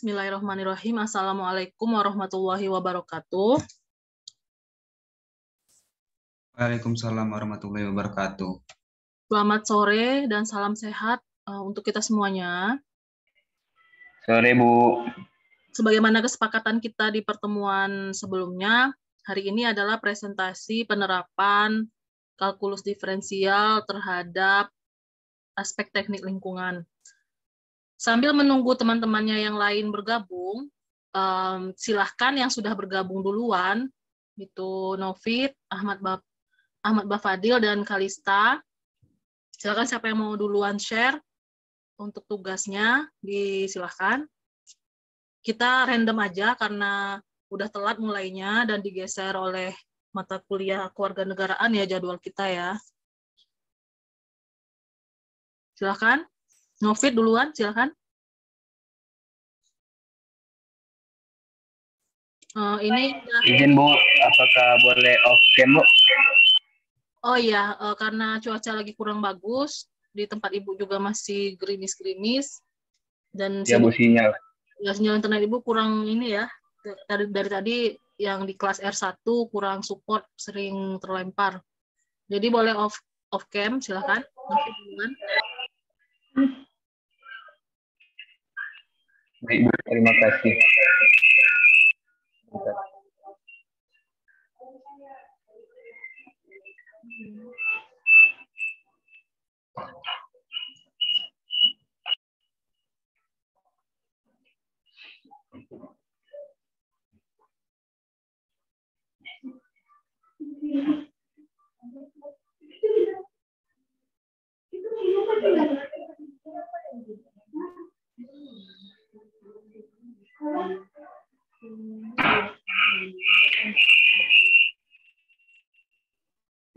Bismillahirrahmanirrahim. Assalamualaikum warahmatullahi wabarakatuh. Waalaikumsalam warahmatullahi wabarakatuh. Selamat sore dan salam sehat untuk kita semuanya. Sore, Bu. Sebagaimana kesepakatan kita di pertemuan sebelumnya, hari ini adalah presentasi penerapan kalkulus diferensial terhadap aspek teknik lingkungan. Sambil menunggu teman-temannya yang lain bergabung, silahkan yang sudah bergabung duluan, itu Novit, Ahmad Bafadil, dan Kalista. Silakan siapa yang mau duluan share untuk tugasnya, disilahkan. Kita random aja karena udah telat mulainya dan digeser oleh mata kuliah kewarganegaraan ya jadwal kita ya. Silakan. Novit duluan, silakan. Izin, Bu, apakah boleh off cam, Bu? Oh iya, karena cuaca lagi kurang bagus, di tempat Ibu juga masih gerimis-gerimis, dan Ya, Bu, sinyal. Ya, sinyal internet Ibu kurang ini ya, dari tadi yang di kelas R1 kurang support, sering terlempar. Jadi boleh off cam, silakan. Baik, Bu, terima kasih.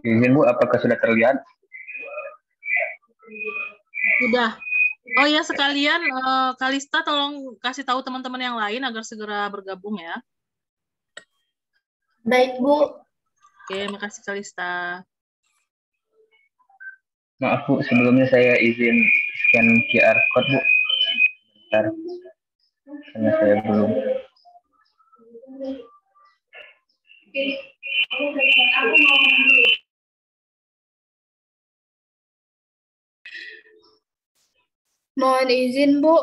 Izin, Bu, apakah sudah terlihat? Sudah. Oh ya, sekalian Kalista tolong kasih tahu teman-teman yang lain agar segera bergabung ya. Baik, Bu. Oke, makasih Kalista. Maaf, Bu, sebelumnya saya izin scan QR code, Bu. Bentar. Karena saya belum. Mohon izin, Bu.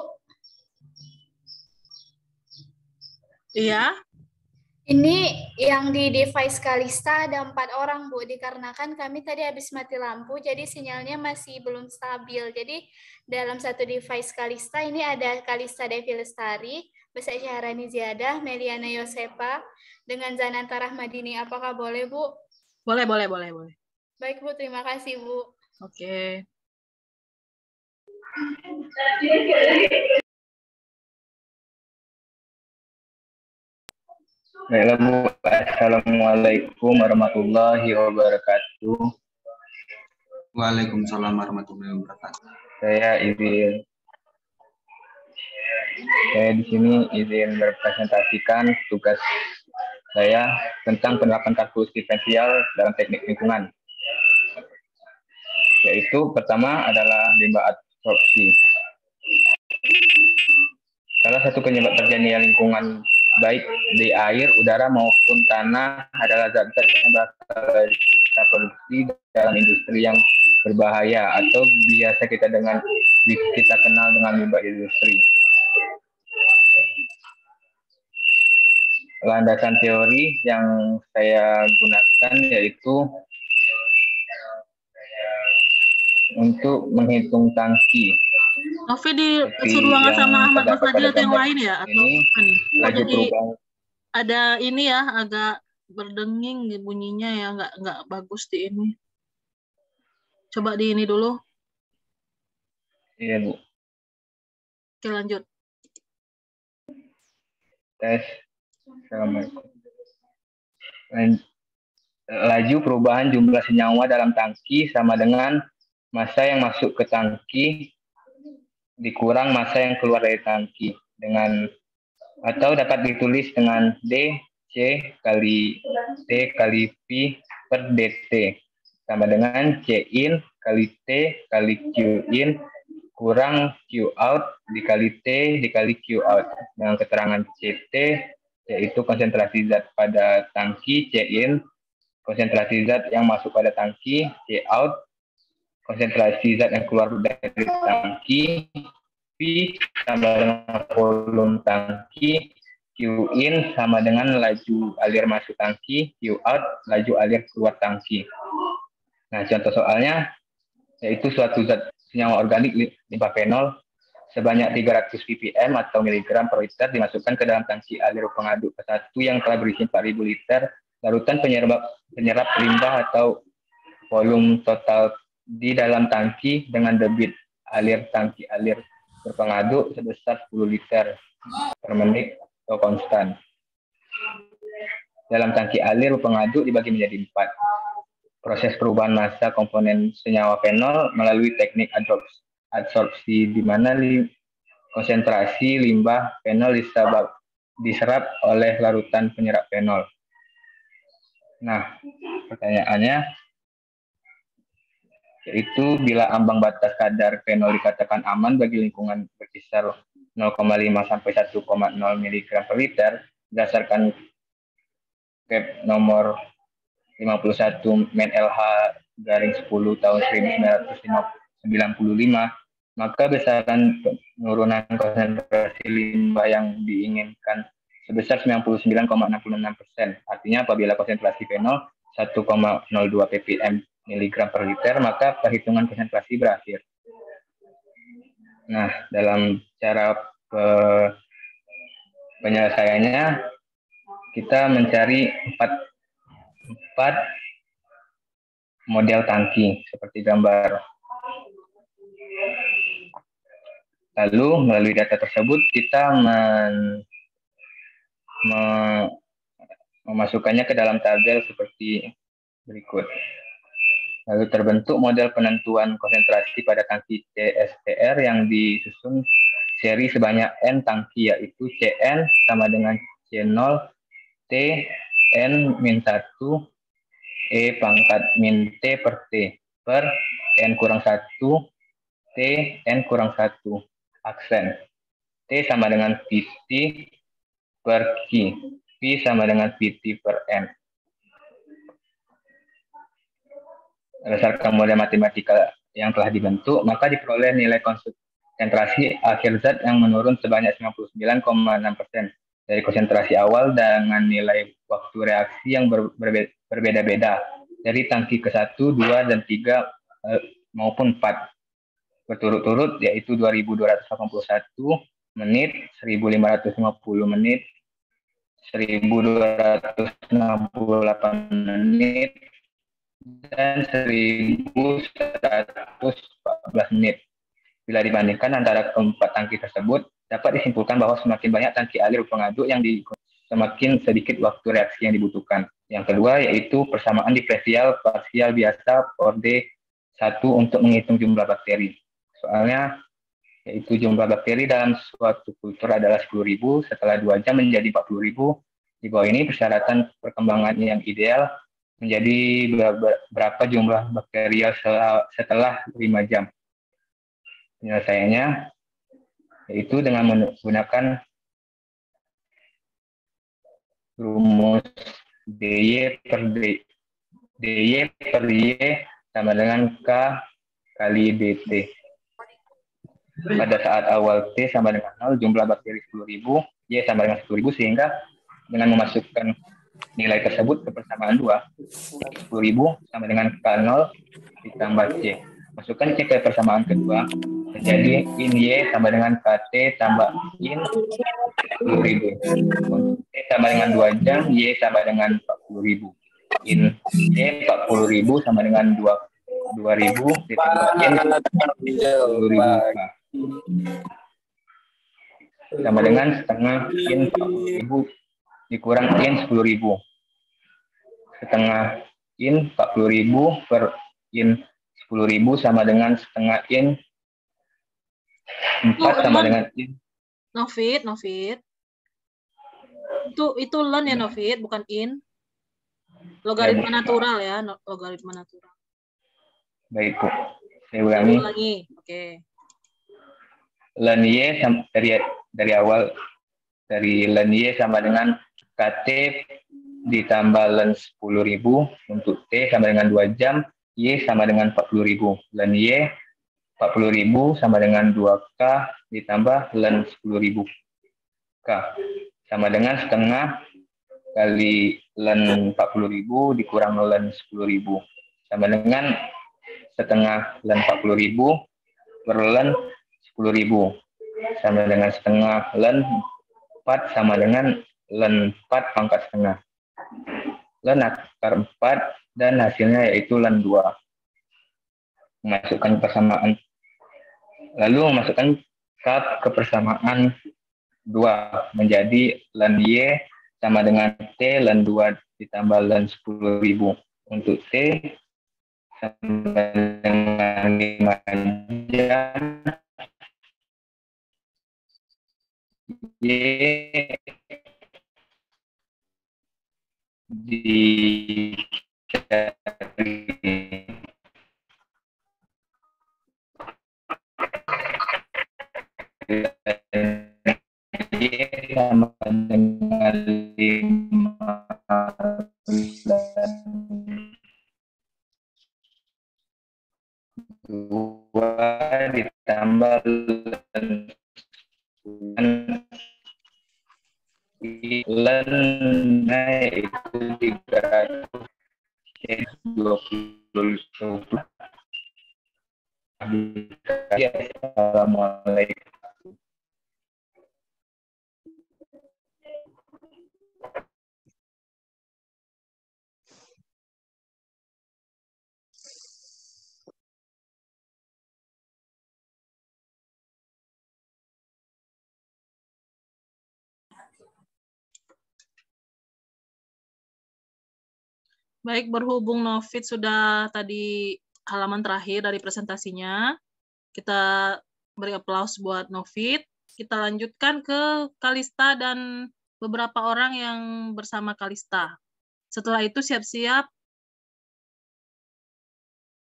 Iya. Ini yang di device Kalista ada 4 orang, Bu. Dikarenakan kami tadi habis mati lampu, jadi sinyalnya masih belum stabil. Jadi dalam satu device Kalista ini ada Kalista Devi Lestari, Besa Syahrani Ziadah, Meliana Yosepa, dengan Zananta Rahmadini. Apakah boleh, Bu? Boleh. Baik, Bu. Terima kasih, Bu. Oke. Baiklah, Bu. Assalamualaikum warahmatullahi wabarakatuh. Waalaikumsalam warahmatullahi wabarakatuh. Saya di sini izin merepresentasikan tugas saya tentang penerapan kalkulus diferensial dalam teknik lingkungan. Yaitu pertama adalah limbah absorpsi. Salah satu penyebab terjadinya lingkungan baik di air, udara maupun tanah adalah zat-zat yang berasal dari kita produksi dalam industri yang berbahaya atau biasa kita kenal dengan limbah industri. Landasan teori yang saya gunakan yaitu untuk menghitung tangki. Novi di ruangan sama Ahmad Bafadil atau yang lain ya? Atau ini laju perubahan. Ada ini ya, agak berdenging bunyinya ya, nggak bagus di ini. Coba di ini dulu. Iya, Bu. Oke, lanjut. Tes. Assalamualaikum. Laju perubahan jumlah senyawa dalam tangki sama dengan massa yang masuk ke tangki dikurang massa yang keluar dari tangki atau dapat ditulis dengan D C kali T kali P per DT sama dengan C in kali T kali Q in kurang Q out dikali T dikali Q out dengan keterangan CT yaitu konsentrasi zat pada tangki, C in konsentrasi zat yang masuk pada tangki, C out konsentrasi zat yang keluar dari tangki, P sama dengan volume tangki, Q in sama dengan laju alir masuk tangki, Q out laju alir keluar tangki. Nah, contoh soalnya yaitu suatu zat senyawa organik limpafenol sebanyak 300 ppm atau miligram per liter dimasukkan ke dalam tangki alir pengaduk ke-1 yang telah berisi 4.000 liter larutan penyerap limbah atau volume total di dalam tangki dengan debit alir tangki alir berpengaduk sebesar 10 liter per menit atau konstan. Dalam tangki alir pengaduk dibagi menjadi 4. Proses perubahan massa komponen senyawa fenol melalui teknik adsorpsi di mana konsentrasi limbah fenol diserap oleh larutan penyerap fenol. Nah, pertanyaannya yaitu bila ambang batas kadar fenol dikatakan aman bagi lingkungan berkisar 0,5 sampai 1,0 mg per liter berdasarkan PEP nomor 51 Men-LH garing 10 tahun 1995, maka besaran penurunan konsentrasi limbah yang diinginkan sebesar 99,66%. Artinya apabila konsentrasi fenol 1,02 ppm miligram per liter, maka perhitungan konsentrasi berakhir. Nah, dalam cara penyelesaiannya, kita mencari empat model tangki seperti gambar. Lalu melalui data tersebut kita memasukkannya ke dalam tabel seperti berikut. Lalu terbentuk model penentuan konsentrasi pada tangki CSTR yang disusun seri sebanyak N tangki, yaitu Cn sama dengan C0 T N-1 E pangkat min T per T per N-1 T N-1 aksen. T sama dengan PT per Q. P sama dengan PT per N. Berdasarkan model matematika yang telah dibentuk, maka diperoleh nilai konsentrasi akhir zat yang menurun sebanyak 99,6% dari konsentrasi awal dengan nilai waktu reaksi yang berbeda-beda dari tangki ke-1, 2, dan 3 maupun 4 berturut-turut, yaitu 2.281 menit, 1.550 menit, 1.268 menit, dan 1.114 menit. Bila dibandingkan antara keempat tangki tersebut, dapat disimpulkan bahwa semakin banyak tangki alir pengaduk yang semakin sedikit waktu reaksi yang dibutuhkan. Yang kedua yaitu persamaan diferensial parsial biasa orde 1 untuk menghitung jumlah bakteri. Soalnya yaitu jumlah bakteri dalam suatu kultur adalah 10.000, setelah 2 jam menjadi 40.000. Di bawah ini persyaratan perkembangan yang ideal menjadi berapa jumlah bakterial setelah 5 jam. Penyelesaiannya yaitu dengan menggunakan rumus dy per y sama dengan K kali dt. Pada saat awal T sama dengan 0, jumlah bakteri 10.000, Y sama dengan 10.000, sehingga dengan memasukkan nilai tersebut ke persamaan 2, 10.000 sama dengan K0 ditambah C. Masukkan C ke persamaan kedua, menjadi in Y sama dengan KT tambah in 10.000. T sama dengan 2 jam, Y sama dengan 40.000. In Y 40.000 sama dengan 2.000 ditambah in 10.000 sama dengan setengah in 40.000 dikurang in 10.000. Setengah in 40.000 per in 10.000 sama dengan setengah in 4 sama dengan in. Novit. Itu ln ya Novit, bukan in. Logaritma natural ya, logaritma natural. Baik, Bu. Saya ulangi. Oke. len Y dari awal, dari len Y sama dengan KT ditambah len 10.000, untuk T sama dengan 2 jam, Y sama dengan 40.000. Len Y 40.000 sama dengan 2K ditambah len 10.000 K, sama dengan setengah kali len 40.000 dikurang len 10.000, sama dengan setengah len 40.000 per len 10.000, sama dengan setengah len 4 sama dengan len 4 pangkat setengah. Len akar 4 dan hasilnya yaitu len 2. Masukkan persamaan. Lalu memasukkan ke persamaan 2 menjadi len Y sama dengan T len 2 ditambah len 10.000. Untuk T sama dengan 5 jam, Y sama dengan 2 ditambah lennya itu 320. Assalamualaikum. Baik, berhubung Novit sudah tadi halaman terakhir dari presentasinya, kita beri aplaus buat Novit. Kita lanjutkan ke Kalista dan beberapa orang yang bersama Kalista. Setelah itu siap-siap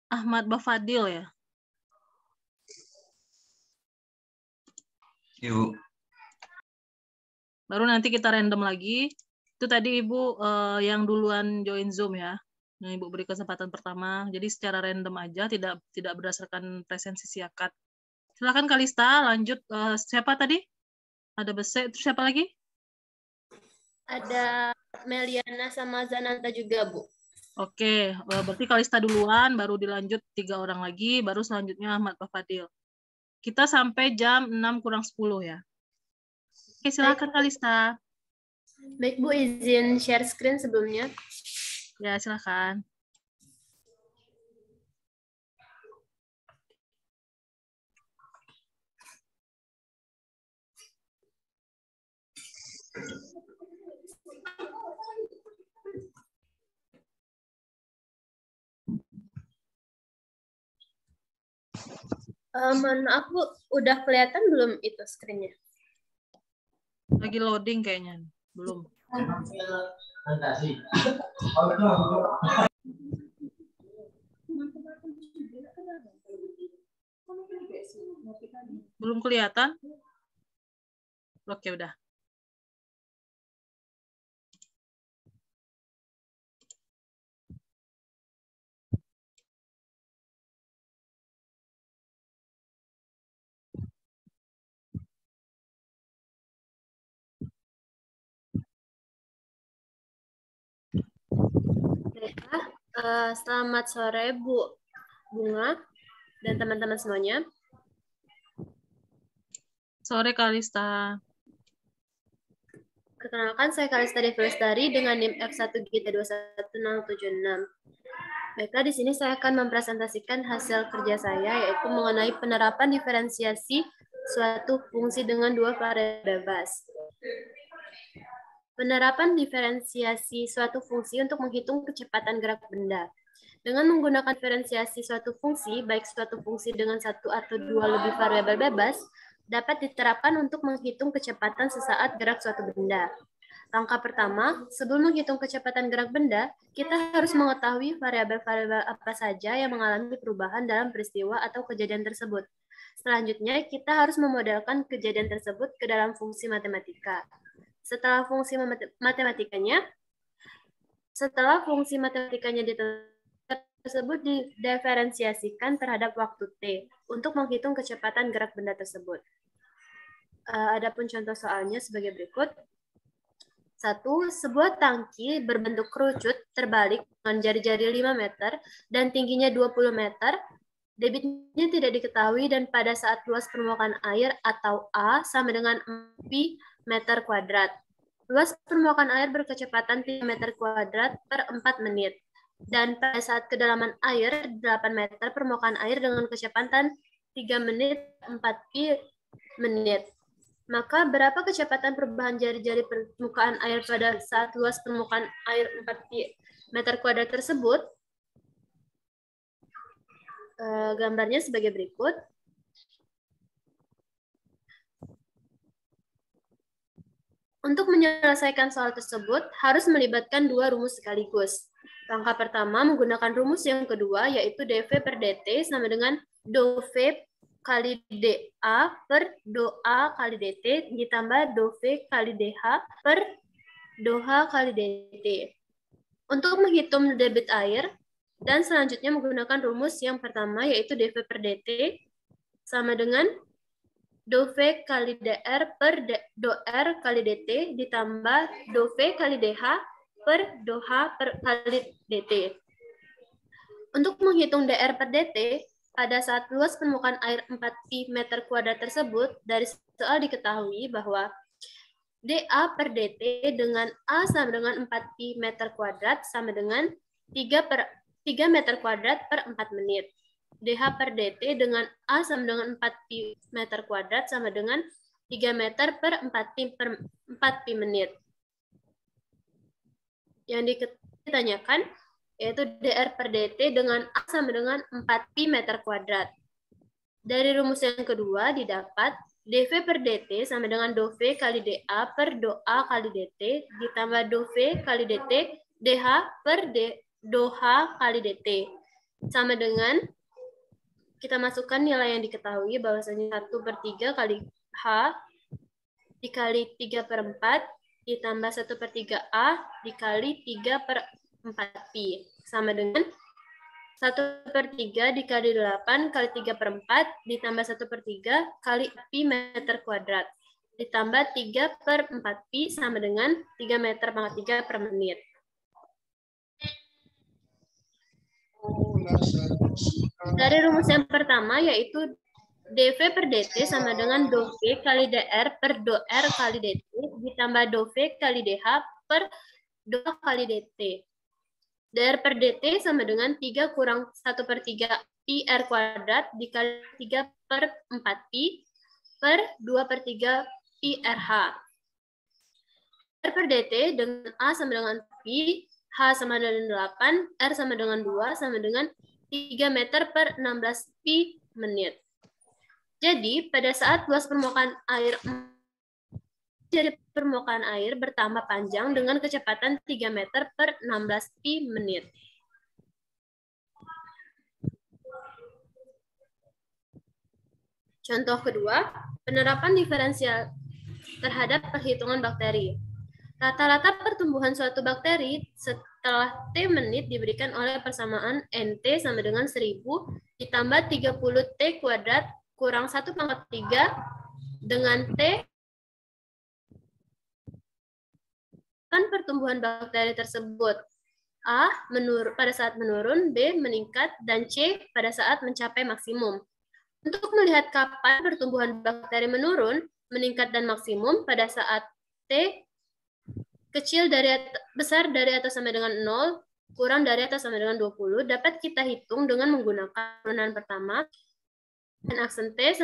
Ahmad Bafadil ya. Yuk. Baru nanti kita random lagi. Itu tadi Ibu yang duluan join Zoom ya. Yang Ibu beri kesempatan pertama. Jadi secara random aja, tidak berdasarkan presensi siakat. Silakan Kalista, lanjut. Siapa tadi? Ada Bese, terus siapa lagi? Ada Meliana sama Zananta juga, Bu. Oke, berarti Kalista duluan, baru dilanjut 3 orang lagi, baru selanjutnya Ahmad Bafadil. Kita sampai jam 6 kurang 10 ya. Oke, silakan Kalista. Baik, Bu, izin share screen sebelumnya. Ya, silakan. Mohon maaf, Bu, udah kelihatan belum itu screen-nya? Lagi loading kayaknya. Belum. Belum kelihatan? Oke, udah. Baiklah, selamat sore Bu Bunga dan teman-teman semuanya. Sore Kalista. Perkenalkan, saya Kalista Devi Lestari dengan NIM F1GT21076. Baiklah, di sini saya akan mempresentasikan hasil kerja saya, yaitu mengenai penerapan diferensiasi suatu fungsi dengan dua variabel bebas. Penerapan diferensiasi suatu fungsi untuk menghitung kecepatan gerak benda. Dengan menggunakan diferensiasi suatu fungsi, baik suatu fungsi dengan satu atau dua lebih variabel bebas, dapat diterapkan untuk menghitung kecepatan sesaat gerak suatu benda. Langkah pertama, sebelum menghitung kecepatan gerak benda, kita harus mengetahui variabel-variabel apa saja yang mengalami perubahan dalam peristiwa atau kejadian tersebut. Selanjutnya, kita harus memodelkan kejadian tersebut ke dalam fungsi matematika. Setelah fungsi matematikanya tersebut didiferensiasikan terhadap waktu T untuk menghitung kecepatan gerak benda tersebut. Adapun contoh soalnya sebagai berikut. 1. Sebuah tangki berbentuk kerucut terbalik dengan jari-jari 5 meter dan tingginya 20 meter. Debitnya tidak diketahui dan pada saat luas permukaan air atau A sama dengan pi meter kuadrat. Luas permukaan air berkecepatan 3 meter kuadrat per 4 menit. Dan pada saat kedalaman air 8 meter, permukaan air dengan kecepatan 3 menit 4 pi menit. Maka berapa kecepatan perubahan jari-jari permukaan air pada saat luas permukaan air 4 pi meter kuadrat tersebut? Gambarnya sebagai berikut. Untuk menyelesaikan soal tersebut, harus melibatkan dua rumus sekaligus. Langkah pertama menggunakan rumus yang kedua, yaitu dV per dt sama dengan dV kali dA per dA kali dt ditambah dV kali dH per dH kali dt. Untuk menghitung debit air, dan selanjutnya menggunakan rumus yang pertama, yaitu dV per dt sama dengan dV kali dr per dr kali dt ditambah dV kali dH per dH kali dt. Untuk menghitung dr per dt, pada saat luas permukaan air 4 pi meter kuadrat tersebut, dari soal diketahui bahwa dA per dt dengan A sama dengan 4 pi meter kuadrat sama dengan 3 meter kuadrat per 4 menit. dH per dt dengan A sama dengan 4 pi meter kuadrat sama dengan 3 meter per 4 pi menit. Yang ditanyakan yaitu dr per dt dengan A sama dengan 4 pi meter kuadrat. Dari rumus yang kedua didapat dV per dt sama dengan dV kali dA per dA kali dt ditambah dV kali dt dH per dH kali dt sama dengan, kita masukkan nilai yang diketahui bahwasanya 1/3 kali H dikali 3/4 ditambah 1/3 A dikali 3/4 pi sama dengan 1/3 dikali 8 kali 3/4 ditambah 1/3 kali pi meter kuadrat ditambah 3/4 pi sama dengan 3 meter pangkat 3 per menit. Dari rumus yang pertama yaitu dV per dt sama dengan dV kali dr per dr kali dt ditambah dV kali dH per dH kali dt. dr per dt sama dengan 3 kurang 1/3 pi r kuadrat dikali 3/4 pi per 2/3 pi rh. R per dt dengan A sama dengan pi, H sama dengan 8, R sama dengan 2, sama dengan 3 meter per 16 pi menit. Jadi, pada saat luas permukaan air bertambah panjang dengan kecepatan 3 meter per 16 pi menit. Contoh kedua, penerapan diferensial terhadap perhitungan bakteri. Rata-rata pertumbuhan suatu bakteri setelah T menit diberikan oleh persamaan NT sama dengan 1000 ditambah 30 T kuadrat kurang 1/3 dengan T kan pertumbuhan bakteri tersebut. A pada saat menurun, B meningkat, dan C pada saat mencapai maksimum. Untuk melihat kapan pertumbuhan bakteri menurun, meningkat, dan maksimum pada saat T besar dari atau sama dengan 0, kurang dari atau sama dengan 20, dapat kita hitung dengan menggunakan turunan pertama. N aksen T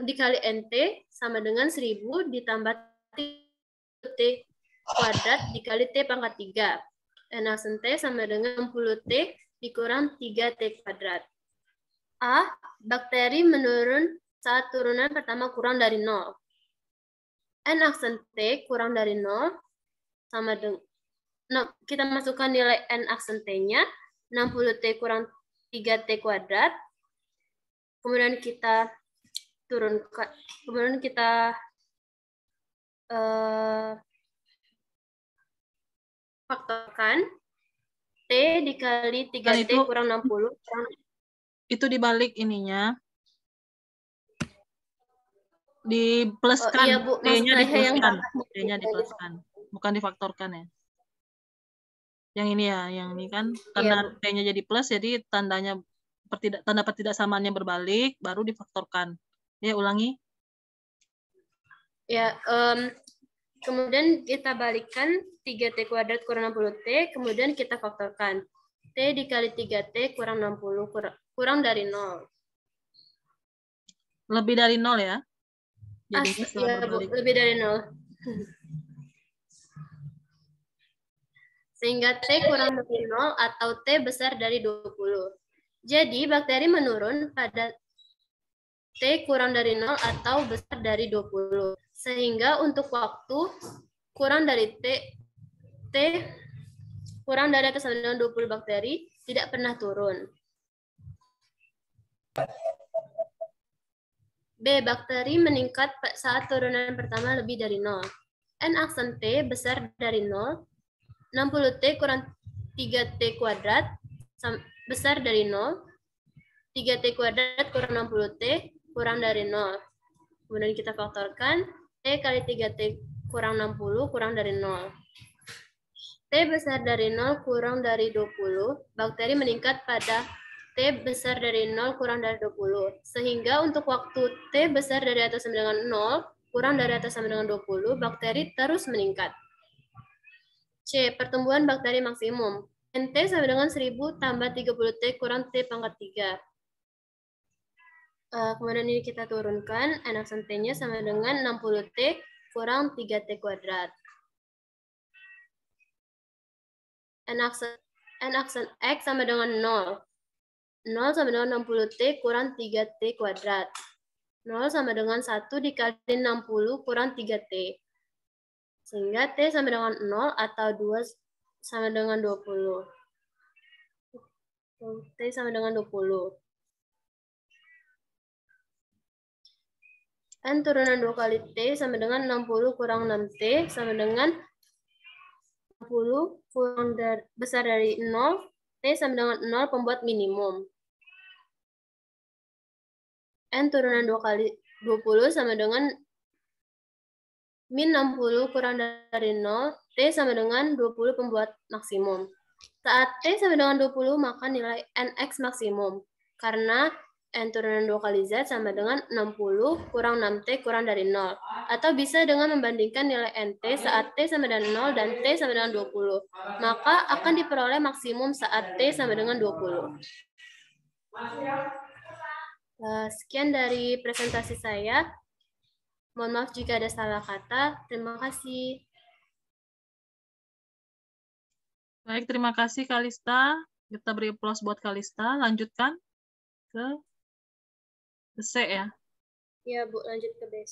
dikali NT sama dengan 1000 ditambah T kuadrat dikali T pangkat 3. N aksen T sama dengan 60T dikurang 3T kuadrat. A. Bakteri menurun saat turunan pertama kurang dari 0. N aksen T kurang dari 0 sama dengan, kita masukkan nilai N aksen T-nya, 60T kurang 3T kuadrat. Kemudian kita turunkan, kemudian kita faktorkan T dikali 3T kurang 60. Itu dibalik ininya. Dipluskan. Iya, Bu. T-nya dipluskan. Yang T-nya dipluskan. Bukan difaktorkan ya. Yang ini ya, yang ini kan. Karena iya, T-nya jadi plus, jadi tanda pertidaksamaannya berbalik, baru difaktorkan. Ya, ulangi. Ya, kemudian kita balikkan 3T kuadrat kurang 60T, kemudian kita faktorkan. T dikali 3T kurang 60, kurang dari 0. Lebih dari 0 ya? Jadinya Iya, Bu, lebih dari 0. Sehingga T kurang dari 0 atau T besar dari 20. Jadi, bakteri menurun pada T kurang dari 0 atau besar dari 20. Sehingga untuk waktu kurang dari T kurang dari atau sama dengan 20 bakteri tidak pernah turun. B. Bakteri meningkat saat turunan pertama lebih dari 0. N aksen T besar dari 0. 60T kurang 3T kuadrat besar dari 0. 3T kuadrat kurang 60T kurang dari 0. Kemudian kita faktorkan. T kali 3T kurang 60 kurang dari 0. T besar dari 0 kurang dari 20. Bakteri meningkat pada T besar dari 0 kurang dari 20. Sehingga untuk waktu T besar dari atau sama dengan 0 kurang dari atau sama dengan 20, bakteri terus meningkat. C. Pertumbuhan bakteri maksimum. NT sama dengan 1000 tambah 30T kurang T pangkat 3. Kemudian ini kita turunkan. N aksen T-nya sama dengan 60T kurang 3T kuadrat. N aksen X sama dengan 0. 0 sama dengan 60T kurang 3T kuadrat. 0 sama dengan 1 dikali 60 kurang 3T. Sehingga T sama dengan 0 atau 2 sama dengan 20. T sama dengan 20. N turunan 2 kali T sama dengan 60 kurang 6T sama dengan 60 kurang besar dari 0. T sama dengan 0 pembuat minimum. N turunan 2 kali 20 sama dengan min 60 kurang dari 0. T sama dengan 20 pembuat maksimum. Saat T sama dengan 20, maka nilai NX maksimum. Karena N turunan 2 kali Z sama dengan 60 kurang 6T kurang dari 0. Atau bisa dengan membandingkan nilai NT saat T sama dengan 0 dan T sama dengan 20. Maka akan diperoleh maksimum saat T sama dengan 20. Sekian dari presentasi saya. Mohon maaf jika ada salah kata. Terima kasih. Baik, terima kasih Kalista. Kita beri aplaus buat Kalista. Lanjutkan ke C ya. Ya, Bu, lanjut ke B.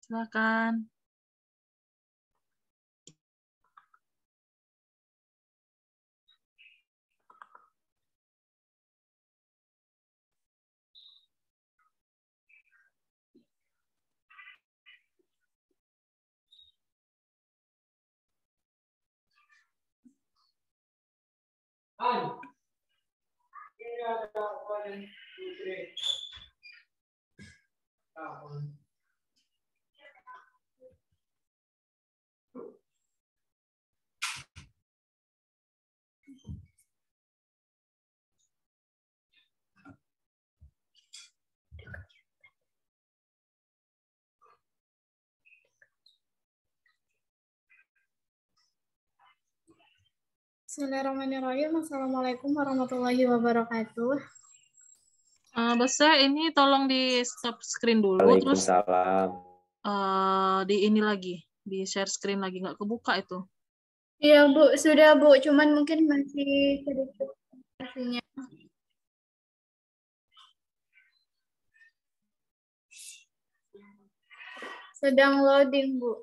Silakan. Bismillahirrahmanirrahim. Assalamualaikum warahmatullahi wabarakatuh. Bese, ini tolong di stop screen dulu. Waalaikumsalam. Terus di ini lagi, di share screen lagi, nggak kebuka itu. Iya, Bu. Sudah, Bu. Cuman mungkin masih sedikit hasilnya. Sedang loading, Bu.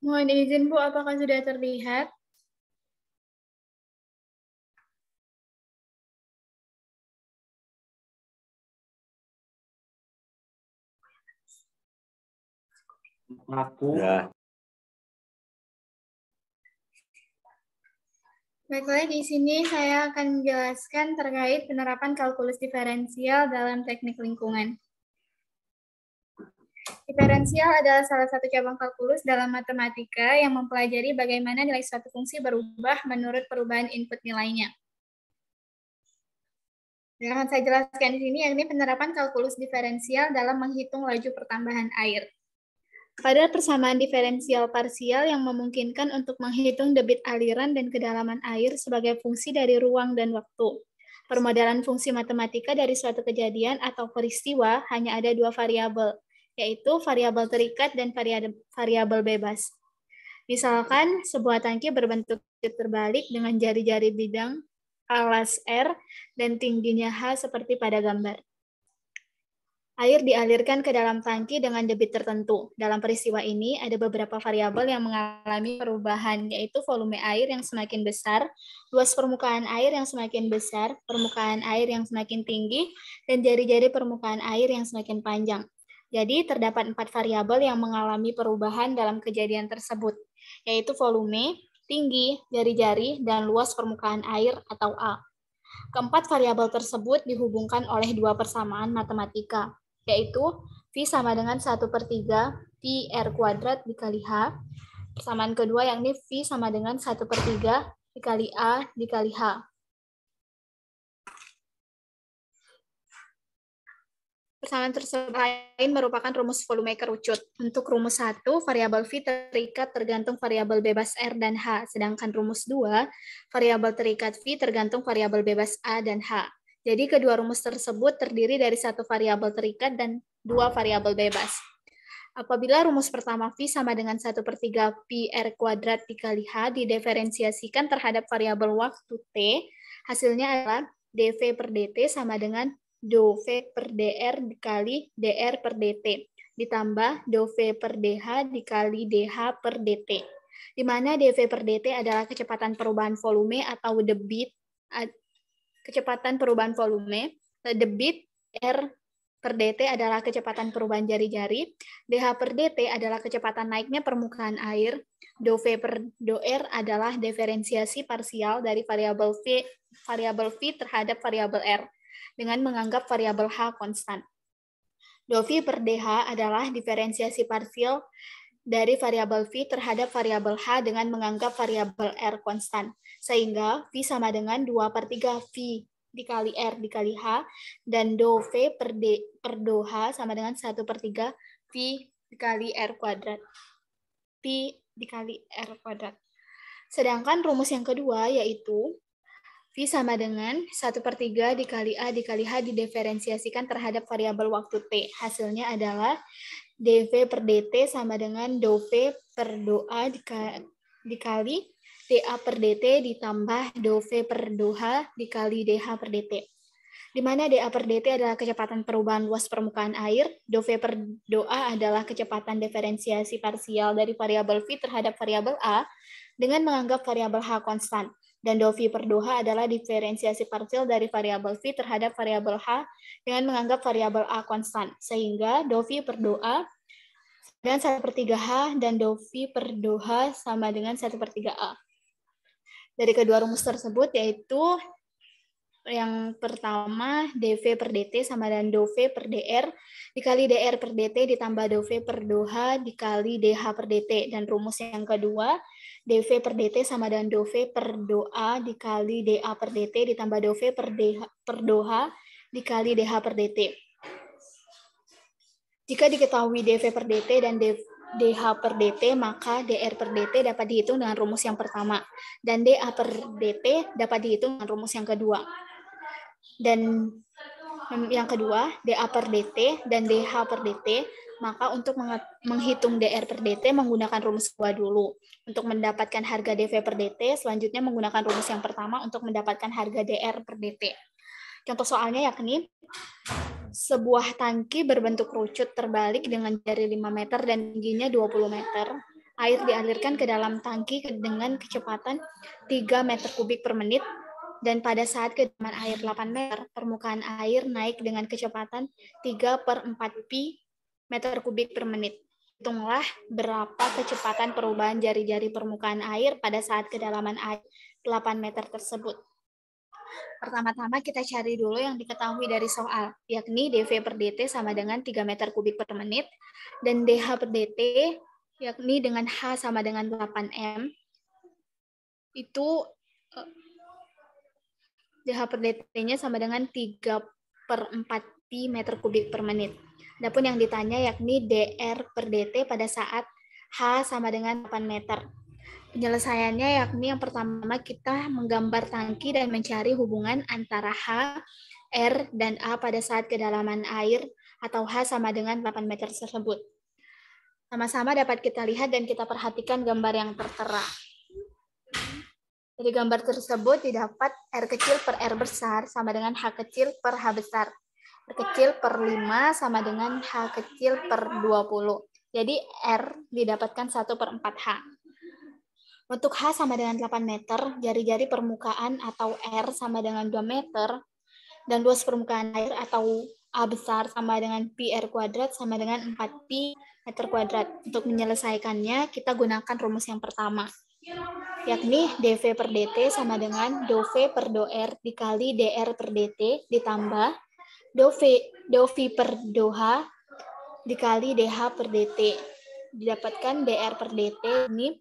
Mohon izin Bu, apakah sudah terlihat? Ya. Baiklah, di sini saya akan menjelaskan terkait penerapan kalkulus diferensial dalam teknik lingkungan. Diferensial adalah salah satu cabang kalkulus dalam matematika yang mempelajari bagaimana nilai suatu fungsi berubah menurut perubahan input nilainya. Yang akan saya jelaskan di sini yakni penerapan kalkulus diferensial dalam menghitung laju pertambahan air. Pada persamaan diferensial parsial yang memungkinkan untuk menghitung debit aliran dan kedalaman air sebagai fungsi dari ruang dan waktu. Permodalan fungsi matematika dari suatu kejadian atau peristiwa hanya ada dua variabel, yaitu variabel terikat dan variabel bebas. Misalkan sebuah tangki berbentuk terbalik dengan jari-jari bidang alas R dan tingginya H seperti pada gambar. Air dialirkan ke dalam tangki dengan debit tertentu. Dalam peristiwa ini, ada beberapa variabel yang mengalami perubahan, yaitu volume air yang semakin besar, luas permukaan air yang semakin besar, permukaan air yang semakin tinggi, dan jari-jari permukaan air yang semakin panjang. Jadi, terdapat 4 variabel yang mengalami perubahan dalam kejadian tersebut, yaitu volume, tinggi, jari-jari, dan luas permukaan air atau A. Keempat variabel tersebut dihubungkan oleh dua persamaan matematika, yaitu V sama dengan 1/3 Pi R kuadrat dikali H. Persamaan kedua yakni V sama dengan 1/3 dikali A dikali H. Persamaan tersebut lain merupakan rumus volume kerucut. Untuk rumus 1, variabel V terikat tergantung variabel bebas R dan H, sedangkan rumus 2, variabel terikat V tergantung variabel bebas A dan H. Jadi kedua rumus tersebut terdiri dari satu variabel terikat dan dua variabel bebas. Apabila rumus pertama V sama dengan 1/3 Pi R kuadrat dikali H didiferensiasikan terhadap variabel waktu T, hasilnya adalah dV per dt sama dengan dV per dr dikali dr per dt, ditambah dV per dh dikali dh per dt, di mana dV per dt adalah kecepatan perubahan volume atau debit, kecepatan perubahan volume, debit, R per dt adalah kecepatan perubahan jari-jari, dh per dt adalah kecepatan naiknya permukaan air, dV per dr adalah diferensiasi parsial dari variabel V terhadap variabel R, dengan menganggap variabel H konstan. dV per dh adalah diferensiasi parsial dari variabel V terhadap variabel H dengan menganggap variabel R konstan. Sehingga V sama dengan 2/3 V dikali R dikali H, dan dV per dh sama dengan 1/3 V dikali R kuadrat. Pi dikali R kuadrat. Sedangkan rumus yang kedua yaitu V sama dengan 1/3 dikali A dikali H didiferensiasikan terhadap variabel waktu T. Hasilnya adalah dV per dt sama dengan dV per dA dikali dA per dt ditambah dV per dH dikali dH per dt. Di mana dA per dt adalah kecepatan perubahan luas permukaan air, dV per dA adalah kecepatan diferensiasi parsial dari variabel V terhadap variabel A dengan menganggap variabel H konstan, dan dV per dH adalah diferensiasi parsial dari variabel V terhadap variabel H dengan menganggap variabel A konstan, sehingga dV per dA dengan 1/3 H dan dV per dH sama dengan 1/3 A. Dari kedua rumus tersebut yaitu yang pertama dV per dt sama dengan dV per dr dikali dr per dt ditambah dV per dH dikali dH per dt, dan rumus yang kedua dV per dt sama dengan dV per dA dikali dA per dt ditambah dV per dH dikali dH per dt. Jika diketahui dV per dt dan dH per dt, maka dr per dt dapat dihitung dengan rumus yang pertama, dan dA per dt dapat dihitung dengan rumus yang kedua. Dan yang kedua, dA per dt dan dH per dt, maka untuk menghitung dr per dt menggunakan rumus kedua dulu. Untuk mendapatkan harga dV per dt, selanjutnya menggunakan rumus yang pertama untuk mendapatkan harga dr per dt. Contoh soalnya yakni, sebuah tangki berbentuk kerucut terbalik dengan jari 5 meter dan tingginya 20 meter. air dialirkan ke dalam tangki dengan kecepatan 3 meter kubik per menit, dan pada saat kedalaman air 8 meter, permukaan air naik dengan kecepatan 3/4 pi meter kubik per menit. Hitunglah berapa kecepatan perubahan jari-jari permukaan air pada saat kedalaman air 8 meter tersebut. Pertama-tama kita cari dulu yang diketahui dari soal, yakni dV per dt sama dengan 3 meter kubik per menit, dan dH per dt, yakni dengan H sama dengan 8M, itu dH per dt-nya sama dengan 3/4 pi meter kubik per menit. Adapun yang ditanya yakni dR per dt pada saat H sama dengan 8 meter. Penyelesaiannya yakni yang pertama kita menggambar tangki dan mencari hubungan antara H, R, dan A pada saat kedalaman air atau H sama dengan 8 meter tersebut. Sama-sama dapat kita lihat dan kita perhatikan gambar yang tertera. Dari gambar tersebut didapat R kecil per R besar sama dengan H kecil per H besar. R kecil per 5 sama dengan H kecil per 20. Jadi R didapatkan 1/4H. Untuk H sama dengan 8 meter, jari-jari permukaan atau R sama dengan 2 meter, dan luas permukaan air atau A besar sama dengan pi R kuadrat sama dengan 4 pi meter kuadrat. Untuk menyelesaikannya, kita gunakan rumus yang pertama, yakni dV per dt sama dengan dV per dr dikali dr per dt ditambah dV per dH dikali dH per dt. Didapatkan dr per dt ini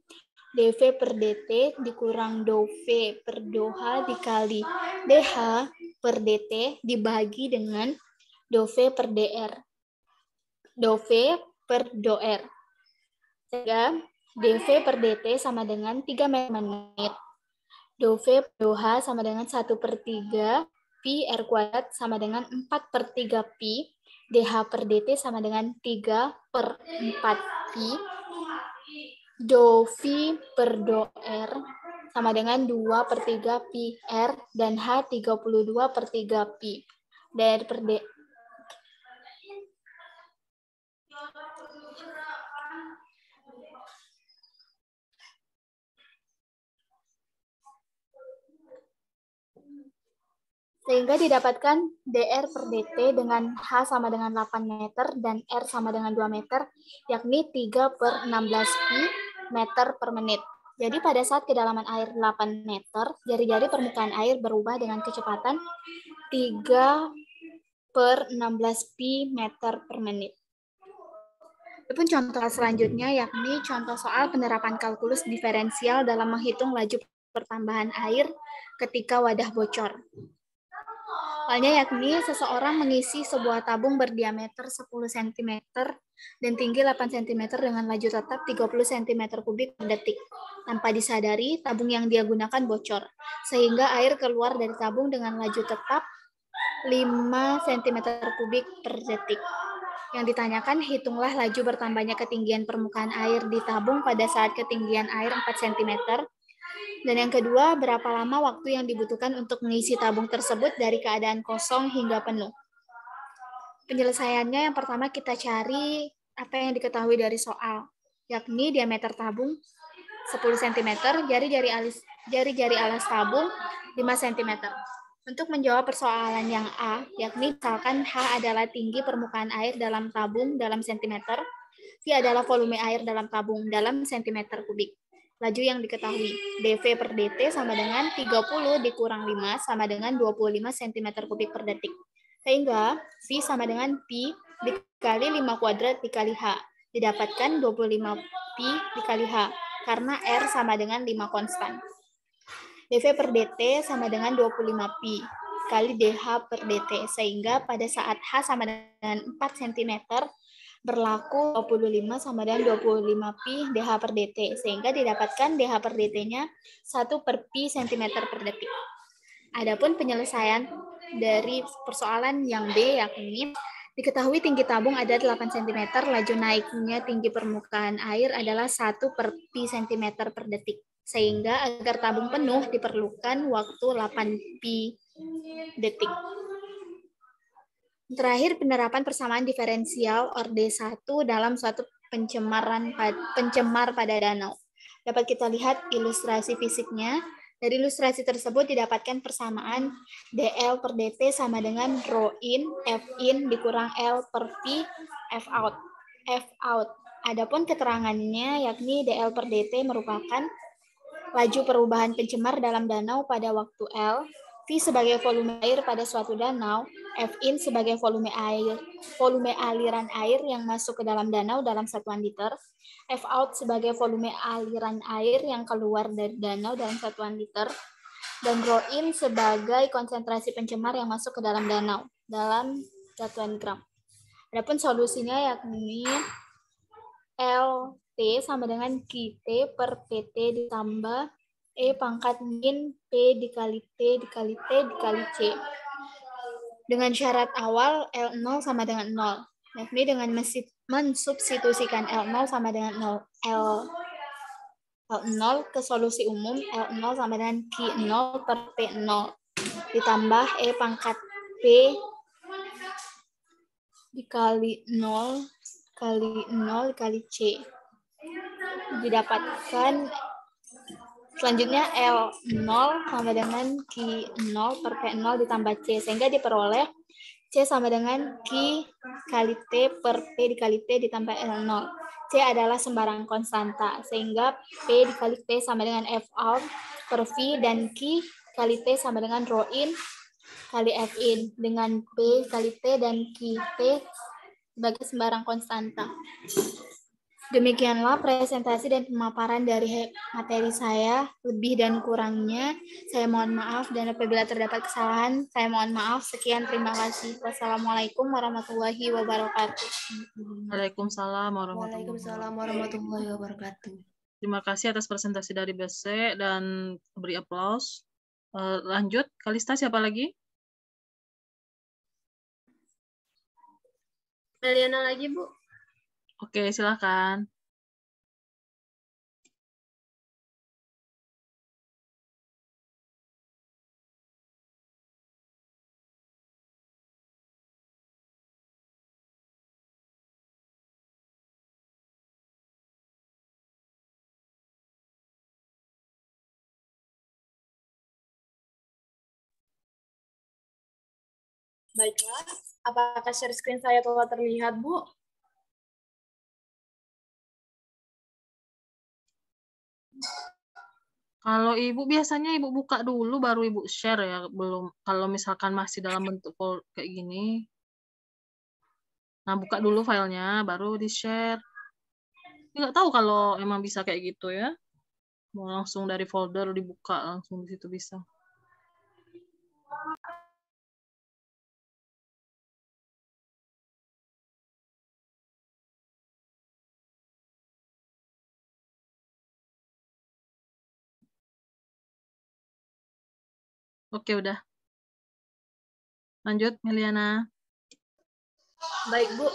dV per dt dikurang dV per dH dikali dH per dt dibagi dengan dV per dr. dV per dr. Sehingga dV per dt sama dengan 3 menit. dV per dH sama dengan 1/3 pi R kuadrat sama dengan 4/3 pi. dH per dt sama dengan 3/4 pi. dV per dr sama dengan 2/3 pi R dan H 32/3 pi. dr per dt sehingga didapatkan dr per dt dengan H sama dengan 8 meter dan R sama dengan 2 meter, yakni 3/16 pi meter per menit. Jadi pada saat kedalaman air 8 meter, jari-jari permukaan air berubah dengan kecepatan 3/16 pi meter per menit. Adapun contoh selanjutnya yakni contoh soal penerapan kalkulus diferensial dalam menghitung laju pertambahan air ketika wadah bocor. Soalnya yakni seseorang mengisi sebuah tabung berdiameter 10 cm dan tinggi 8 cm dengan laju tetap 30 cm kubik per detik. Tanpa disadari, tabung yang dia gunakan bocor, sehingga air keluar dari tabung dengan laju tetap 5 cm kubik per detik. Yang ditanyakan, hitunglah laju bertambahnya ketinggian permukaan air di tabung pada saat ketinggian air 4 cm. Dan yang kedua, berapa lama waktu yang dibutuhkan untuk mengisi tabung tersebut dari keadaan kosong hingga penuh. Penyelesaiannya yang pertama kita cari apa yang diketahui dari soal, yakni diameter tabung 10 cm, jari-jari alas tabung 5 cm. Untuk menjawab persoalan yang A, yakni misalkan H adalah tinggi permukaan air dalam tabung dalam cm, V adalah volume air dalam tabung dalam cm kubik. Laju yang diketahui, dV per dt sama dengan 30 dikurang 5 sama dengan 25 cm kubik per detik. Sehingga V sama dengan pi dikali 5 kuadrat dikali H. Didapatkan 25 pi dikali H, karena R sama dengan 5 konstan. dV per dt sama dengan 25 pi kali dH per dt, sehingga pada saat H sama dengan 4 cm, berlaku 25 sama dengan 25 pi dH per dt, sehingga didapatkan dH per dt-nya 1/pi cm per detik. Adapun penyelesaian dari persoalan yang B, yakni diketahui tinggi tabung ada 8 cm, laju naiknya tinggi permukaan air adalah 1/pi cm per detik, sehingga agar tabung penuh diperlukan waktu 8 pi detik. Terakhir, penerapan persamaan diferensial orde 1 dalam suatu pencemar pada danau. Dapat kita lihat ilustrasi fisiknya. Dari ilustrasi tersebut didapatkan persamaan dl per dt sama dengan rho in, f in dikurang L per V, f out. Adapun keterangannya yakni dl per dt merupakan laju perubahan pencemar dalam danau pada waktu L, V sebagai volume air pada suatu danau, F in sebagai volume aliran air yang masuk ke dalam danau dalam satuan liter, F out sebagai volume aliran air yang keluar dari danau dalam satuan liter, dan rho in sebagai konsentrasi pencemar yang masuk ke dalam danau dalam satuan gram. Adapun solusinya yakni LT sama dengan QT per PT ditambah E pangkat min P dikali T dikali T dikali C. Dengan syarat awal L0 sama dengan 0. Yakni dengan mensubstitusikan L0 sama dengan 0. L0 ke solusi umum L0 sama dengan Q0 per P0 ditambah E pangkat P dikali 0 kali 0 kali C. Didapatkan selanjutnya L0 sama dengan Q0 per P0 ditambah C, sehingga diperoleh C sama dengan Q kali T per P dikali T ditambah L0. C adalah sembarang konstanta, sehingga P dikali T sama dengan F out per V dan Q kali T sama dengan rho in kali F in, dengan P kali T dan Q T sebagai sembarang konstanta. Demikianlah presentasi dan pemaparan dari materi saya. Lebih dan kurangnya saya mohon maaf, dan apabila terdapat kesalahan saya mohon maaf. Sekian, terima kasih. Wassalamualaikum warahmatullahi wabarakatuh. Waalaikumsalam warahmatullahi wabarakatuh. Terima kasih atas presentasi dari BC dan beri aplaus. Lanjut, Kalista siapa lagi? Meliana lagi, Bu. Oke, silakan. Baiklah, apakah share screen saya telah terlihat, Bu? Kalau Ibu biasanya Ibu buka dulu baru Ibu share ya, belum kalau misalkan masih dalam bentuk folder kayak gini. Nah, buka dulu filenya baru di-share. Nggak tahu kalau emang bisa kayak gitu ya. Mau langsung dari folder dibuka langsung di situ bisa. Oke, udah. Lanjut, Meliana. Baik, Bu.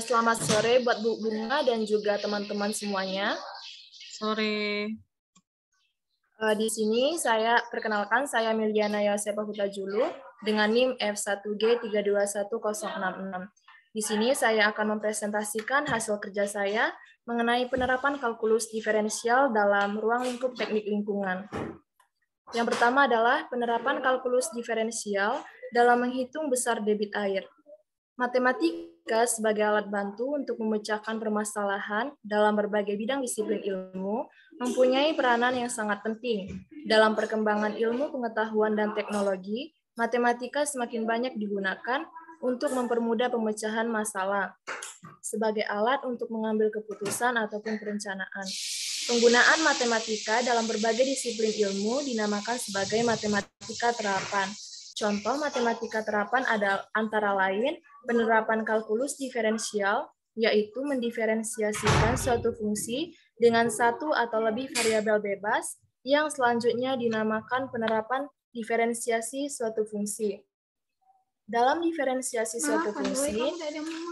Selamat sore buat Bu Bunga dan juga teman-teman semuanya. Sore. Di sini saya perkenalkan, saya Meliana Yosefa Hutajulu dengan NIM F1G321066. Di sini saya akan mempresentasikan hasil kerja saya mengenai penerapan kalkulus diferensial dalam ruang lingkup teknik lingkungan. Yang pertama adalah penerapan kalkulus diferensial dalam menghitung besar debit air. Matematika sebagai alat bantu untuk memecahkan permasalahan dalam berbagai bidang disiplin ilmu mempunyai peranan yang sangat penting. Dalam perkembangan ilmu pengetahuan dan teknologi, matematika semakin banyak digunakan untuk mempermudah pemecahan masalah sebagai alat untuk mengambil keputusan ataupun perencanaan. Penggunaan matematika dalam berbagai disiplin ilmu dinamakan sebagai matematika terapan. Contoh matematika terapan ada antara lain penerapan kalkulus diferensial, yaitu mendiferensiasikan suatu fungsi dengan satu atau lebih variabel bebas, yang selanjutnya dinamakan penerapan diferensiasi suatu fungsi. Dalam diferensiasi suatu fungsi,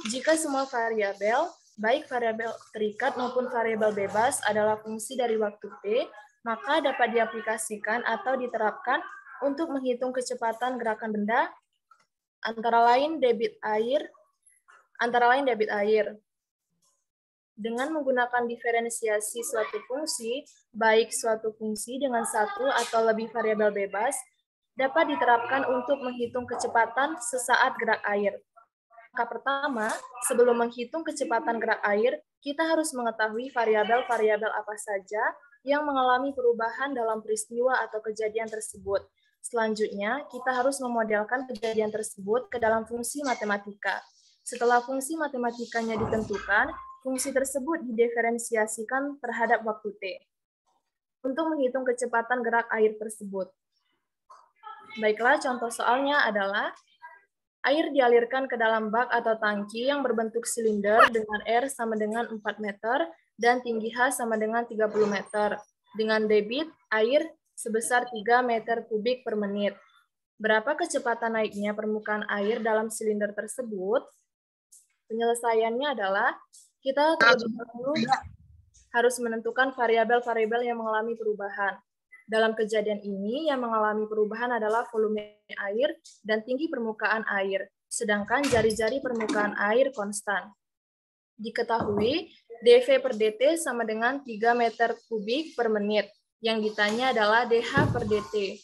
jika semua variabel, baik variabel terikat maupun variabel bebas adalah fungsi dari waktu T, maka dapat diaplikasikan atau diterapkan untuk menghitung kecepatan gerakan benda, antara lain debit air. Dengan menggunakan diferensiasi suatu fungsi, baik suatu fungsi dengan satu atau lebih variabel bebas, dapat diterapkan untuk menghitung kecepatan sesaat gerak air. Maka pertama, sebelum menghitung kecepatan gerak air, kita harus mengetahui variabel-variabel apa saja yang mengalami perubahan dalam peristiwa atau kejadian tersebut. Selanjutnya, kita harus memodelkan kejadian tersebut ke dalam fungsi matematika. Setelah fungsi matematikanya ditentukan, fungsi tersebut didiferensiasikan terhadap waktu T untuk menghitung kecepatan gerak air tersebut. Baiklah, contoh soalnya adalah air dialirkan ke dalam bak atau tangki yang berbentuk silinder dengan R sama dengan 4 meter dan tinggi H sama dengan 30 meter dengan debit air sebesar 3 meter kubik per menit. Berapa kecepatan naiknya permukaan air dalam silinder tersebut? Penyelesaiannya adalah kita terlebih dahulu harus menentukan variabel-variabel yang mengalami perubahan. Dalam kejadian ini, yang mengalami perubahan adalah volume air dan tinggi permukaan air, sedangkan jari-jari permukaan air konstan. Diketahui, dV per dt sama dengan 3 meter kubik per menit. Yang ditanya adalah dH per dt.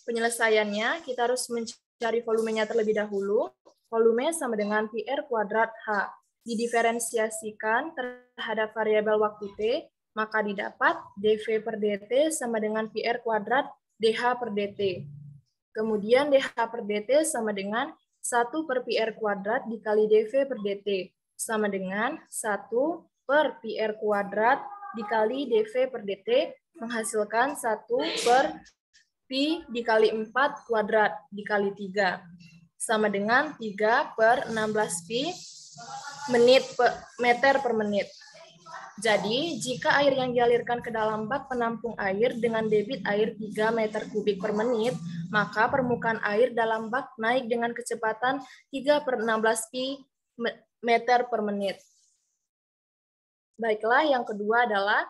Penyelesaiannya, kita harus mencari volumenya terlebih dahulu. Volume sama dengan PR kuadrat H. Didiferensiasikan terhadap variabel waktu T, maka didapat dV per dt sama dengan PR kuadrat dH per dt. Kemudian dH per dt sama dengan 1 per PR kuadrat dikali dV per dt, sama dengan 1 per PR kuadrat dikali dV per dt, menghasilkan 1 per Pi dikali 4 kuadrat dikali 3, sama dengan 3 per 16 Pi meter per menit. Jadi, jika air yang dialirkan ke dalam bak penampung air dengan debit air 3 meter kubik per menit, maka permukaan air dalam bak naik dengan kecepatan 3 per 16 pi meter per menit. Baiklah, yang kedua adalah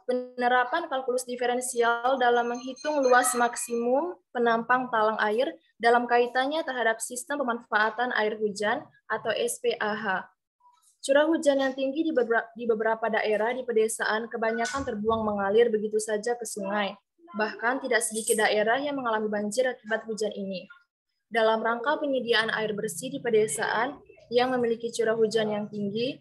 penerapan kalkulus diferensial dalam menghitung luas maksimum penampang talang air dalam kaitannya terhadap sistem pemanfaatan air hujan atau SPAH. Curah hujan yang tinggi di beberapa daerah di pedesaan kebanyakan terbuang mengalir begitu saja ke sungai. Bahkan tidak sedikit daerah yang mengalami banjir akibat hujan ini. Dalam rangka penyediaan air bersih di pedesaan yang memiliki curah hujan yang tinggi,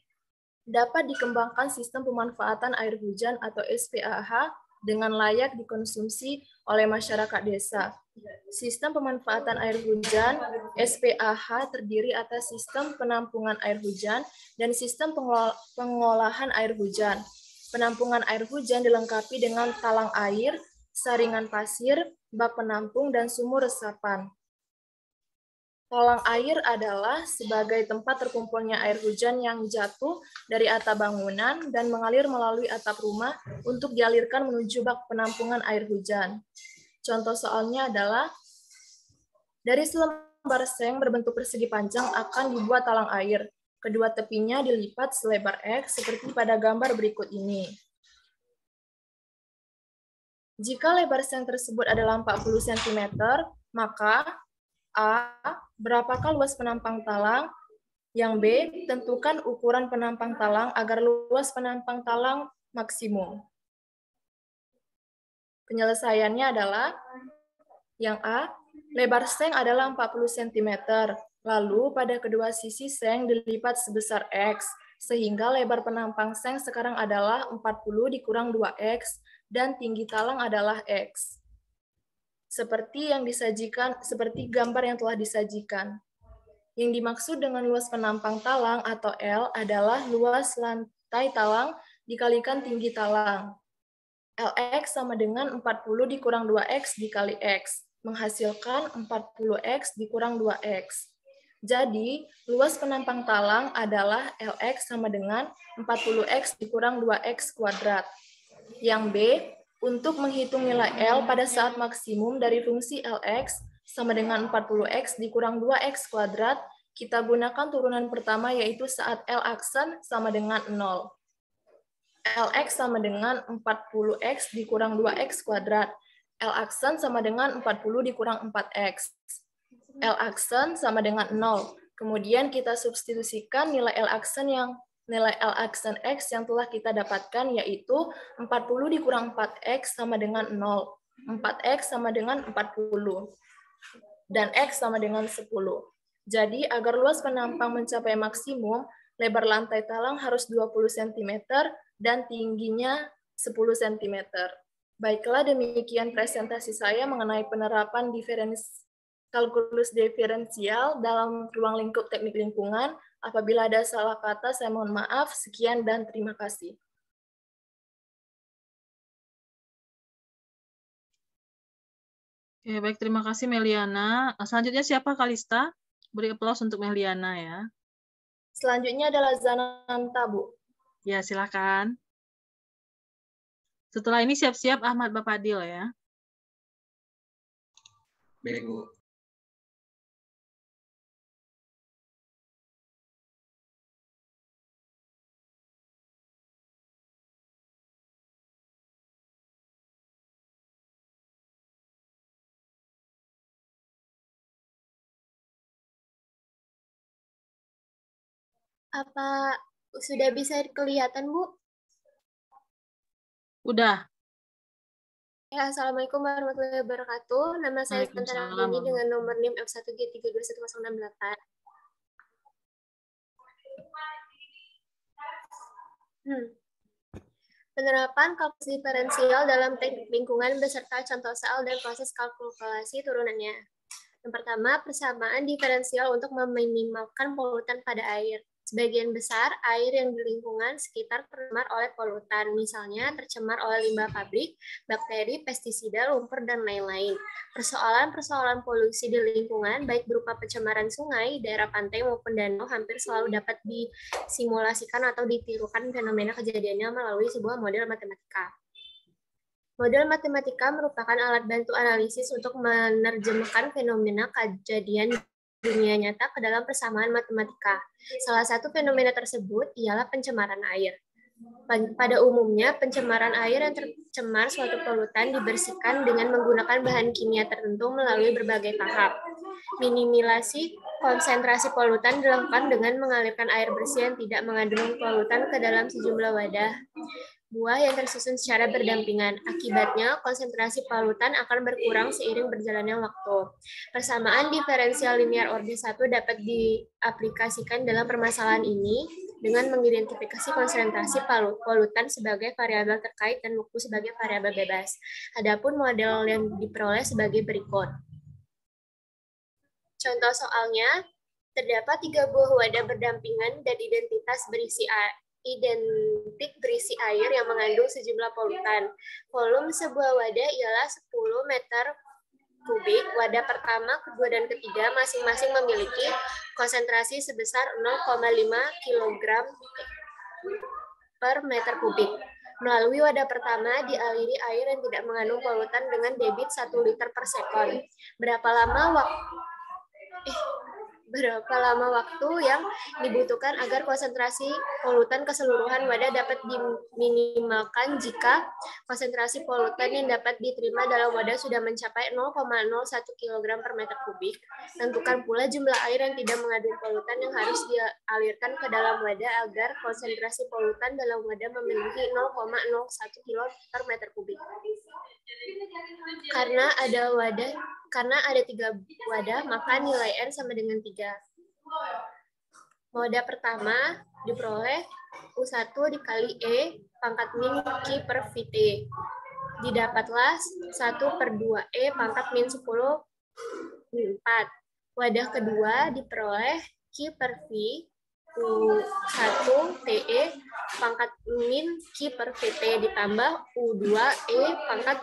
dapat dikembangkan sistem pemanfaatan air hujan atau SPAH dengan layak dikonsumsi oleh masyarakat desa. Sistem pemanfaatan air hujan SPAH terdiri atas sistem penampungan air hujan dan sistem pengolahan air hujan. Penampungan air hujan dilengkapi dengan talang air, saringan pasir, bak penampung, dan sumur resapan. Talang air adalah sebagai tempat terkumpulnya air hujan yang jatuh dari atap bangunan dan mengalir melalui atap rumah untuk dialirkan menuju bak penampungan air hujan. Contoh soalnya adalah, dari selembar seng berbentuk persegi panjang akan dibuat talang air. Kedua tepinya dilipat selebar X seperti pada gambar berikut ini. Jika lebar seng tersebut adalah 40 cm, maka A. Berapakah luas penampang talang? Yang B. Tentukan ukuran penampang talang agar luas penampang talang maksimum. Penyelesaiannya adalah yang A. Lebar seng adalah 40 cm. Lalu pada kedua sisi seng dilipat sebesar X, sehingga lebar penampang seng sekarang adalah 40 dikurang 2X, dan tinggi talang adalah X. Seperti gambar yang telah disajikan. Yang dimaksud dengan luas penampang talang atau L adalah luas lantai talang dikalikan tinggi talang. Lx sama dengan 40 dikurang 2X dikali X, menghasilkan 40X dikurang 2X. Jadi, luas penampang talang adalah Lx sama dengan 40X dikurang 2X kuadrat. Yang B, untuk menghitung nilai L pada saat maksimum dari fungsi Lx sama dengan 40X dikurang 2X kuadrat, kita gunakan turunan pertama yaitu saat L aksen sama dengan 0. Lx sama dengan 40X dikurang 2X kuadrat. L aksen sama dengan 40 dikurang 4X. L aksen sama dengan 0. Kemudian kita substitusikan nilai L aksen yang nilai Lx dan X yang telah kita dapatkan, yaitu 40 dikurang 4X sama dengan 0. 4X sama dengan 40. Dan X sama dengan 10. Jadi, agar luas penampang mencapai maksimum, lebar lantai talang harus 20 cm dan tingginya 10 cm. Baiklah, demikian presentasi saya mengenai penerapan kalkulus diferensial dalam ruang lingkup teknik lingkungan. Apabila ada salah kata, saya mohon maaf. Sekian dan terima kasih. Oke, baik, terima kasih Meliana. Selanjutnya siapa Kalista? Beri aplaus untuk Meliana ya. Selanjutnya adalah Zananta, Bu. Ya, silakan. Setelah ini siap-siap Ahmad Bapadil ya. Baik, Bu. Apa sudah bisa kelihatan, Bu? Udah. Ya, Assalamualaikum warahmatullahi wabarakatuh. Nama saya Santana Dini dengan nomor NIM F1G3211068. Penerapan kalkulus diferensial dalam teknik lingkungan beserta contoh soal dan proses kalkulasi turunannya. Yang pertama, persamaan diferensial untuk meminimalkan polutan pada air. Sebagian besar air yang di lingkungan sekitar tercemar oleh polutan, misalnya tercemar oleh limbah pabrik, bakteri, pestisida, lumpur, dan lain-lain. Persoalan-persoalan polusi di lingkungan, baik berupa pencemaran sungai, daerah pantai, maupun danau, hampir selalu dapat disimulasikan atau ditirukan fenomena kejadiannya melalui sebuah model matematika. Model matematika merupakan alat bantu analisis untuk menerjemahkan fenomena kejadian dunia nyata ke dalam persamaan matematika. Salah satu fenomena tersebut ialah pencemaran air. Pada umumnya, pencemaran air yang tercemar suatu polutan dibersihkan dengan menggunakan bahan kimia tertentu melalui berbagai tahap. Minimalisasi konsentrasi polutan dilakukan dengan mengalirkan air bersih yang tidak mengandung polutan ke dalam sejumlah wadah buah yang tersusun secara berdampingan. Akibatnya, konsentrasi polutan akan berkurang seiring berjalannya waktu. Persamaan diferensial linear orde 1 dapat diaplikasikan dalam permasalahan ini dengan mengidentifikasi konsentrasi polutan sebagai variabel terkait dan waktu sebagai variabel bebas. Adapun model yang diperoleh sebagai berikut. Contoh soalnya, terdapat 3 buah wadah berdampingan dan identik berisi air yang mengandung sejumlah polutan. Volume sebuah wadah ialah 10 meter kubik. Wadah pertama, kedua, dan ketiga masing-masing memiliki konsentrasi sebesar 0,5 kg per meter kubik. Melalui wadah pertama dialiri air yang tidak mengandung polutan dengan debit 1 liter per sekon. Berapa lama waktu yang dibutuhkan agar konsentrasi polutan keseluruhan wadah dapat diminimalkan jika konsentrasi polutan yang dapat diterima dalam wadah sudah mencapai 0,01 kg per meter kubik. Tentukan pula jumlah air yang tidak mengandung polutan yang harus dialirkan ke dalam wadah agar konsentrasi polutan dalam wadah memenuhi 0,01 kg per meter kubik. Karena ada 3 wadah, maka nilai N sama dengan 3. Moda pertama diperoleh U1 dikali E pangkat min Q per VT. Didapatlah 1/2 E pangkat min 10 min 4. Wadah kedua diperoleh Q per V U1 TE pangkat min Q per VT ditambah U2 E pangkat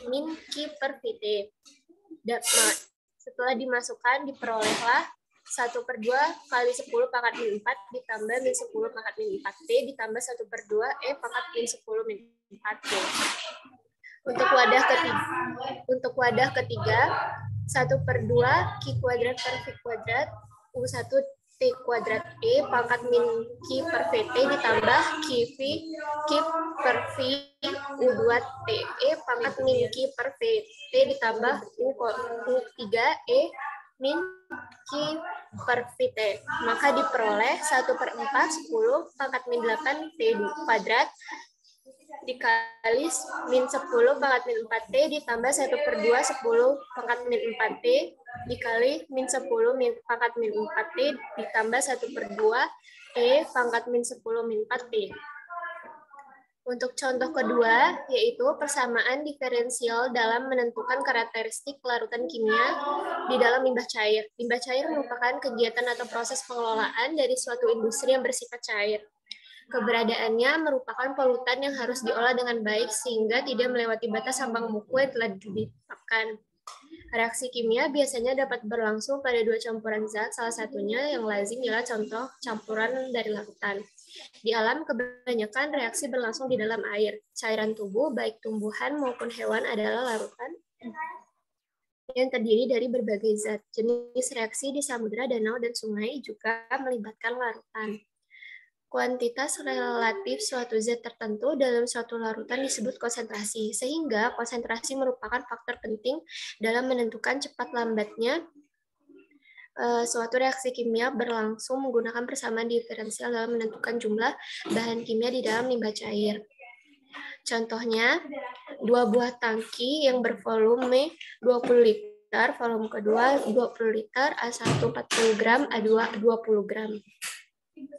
min Q per VT. Setelah dimasukkan diperolehlah 1/2 kali 10 pangkat min 4 ditambah min 10 pangkat min 4T ditambah 1/2 E pangkat min 10 min 4T. Untuk wadah ketiga 1/2 Q kuadrat per V kuadrat U1 T kuadrat E pangkat min Q per VT ditambah Q per V U2 TE pangkat min Q per VT ditambah U3 E min Q per V T. Maka diperoleh 1/4 10 pangkat min 8 T kuadrat dikali min 10 pangkat min 4T ditambah 1/2 10 pangkat min 4T dikali min 10 pangkat min 4T ditambah 1/2 E pangkat min 10 min 4T. Untuk contoh kedua, yaitu persamaan diferensial dalam menentukan karakteristik larutan kimia di dalam limbah cair. Limbah cair merupakan kegiatan atau proses pengelolaan dari suatu industri yang bersifat cair. Keberadaannya merupakan polutan yang harus diolah dengan baik sehingga tidak melewati batas ambang muku yang telah ditetapkan. Reaksi kimia biasanya dapat berlangsung pada dua campuran zat, salah satunya yang lazim ialah contoh campuran dari larutan. Di alam, kebanyakan reaksi berlangsung di dalam air. Cairan tubuh, baik tumbuhan maupun hewan, adalah larutan yang terdiri dari berbagai zat. Jenis reaksi di samudera, danau, dan sungai juga melibatkan larutan. Kuantitas relatif suatu zat tertentu dalam suatu larutan disebut konsentrasi, sehingga konsentrasi merupakan faktor penting dalam menentukan cepat lambatnya suatu reaksi kimia berlangsung menggunakan persamaan diferensial dalam menentukan jumlah bahan kimia di dalam limbah cair. Contohnya, 2 buah tangki yang bervolume 20 liter, volume kedua 20 liter, A1 40 gram, A2 20 gram.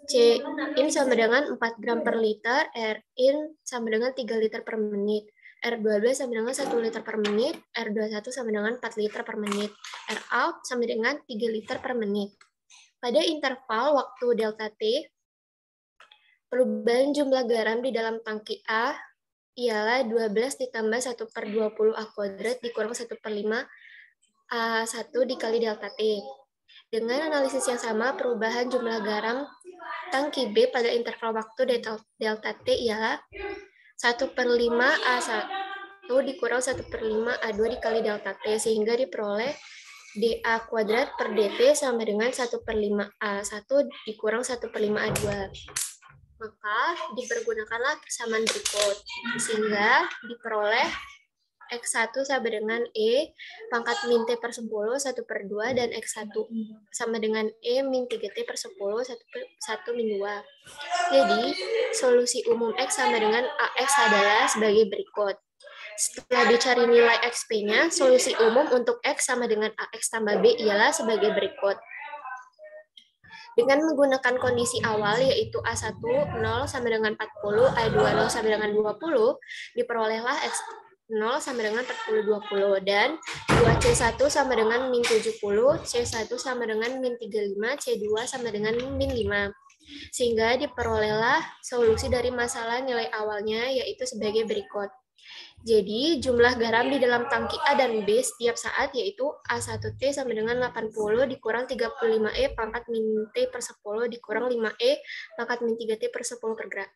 C in sama dengan 4 gram per liter, R in sama dengan 3 liter per menit, R12 sama dengan 1 liter per menit, R21 sama dengan 4 liter per menit, R out sama dengan 3 liter per menit. Pada interval waktu delta T, perubahan jumlah garam di dalam tangki A ialah 12 ditambah 1/20 A kuadrat dikurang 1/5 A1 dikali delta T. Dengan analisis yang sama, perubahan jumlah garam tangki B pada interval waktu delta T ialah 1/5 A1 dikurang 1/5 A2 dikali delta T, sehingga diperoleh dA kuadrat per dt sama dengan 1/5 A1 dikurang 1/5 A2. Maka dipergunakanlah persamaan berikut, sehingga diperoleh X1 sama dengan E pangkat min T per 10, 1/2, dan X1 sama dengan E min 3T per 10, 1 min 2. Jadi, solusi umum X sama dengan AX adalah sebagai berikut. Setelah dicari nilai XP-nya, solusi umum untuk X sama dengan AX tambah B ialah sebagai berikut. Dengan menggunakan kondisi awal, yaitu A1 0 sama dengan 40, A2 0 sama dengan 20, diperolehlah X 0 sama dengan 40, 20, dan 2C1 sama dengan min 70, C1 sama dengan min 35, C2 sama dengan min 5. Sehingga diperolehlah solusi dari masalah nilai awalnya, yaitu sebagai berikut. Jadi, jumlah garam di dalam tangki A dan B setiap saat yaitu A1T sama dengan 80 dikurang 35E pangkat min T per 10 dikurang 5E pangkat min 3T per 10 per gram.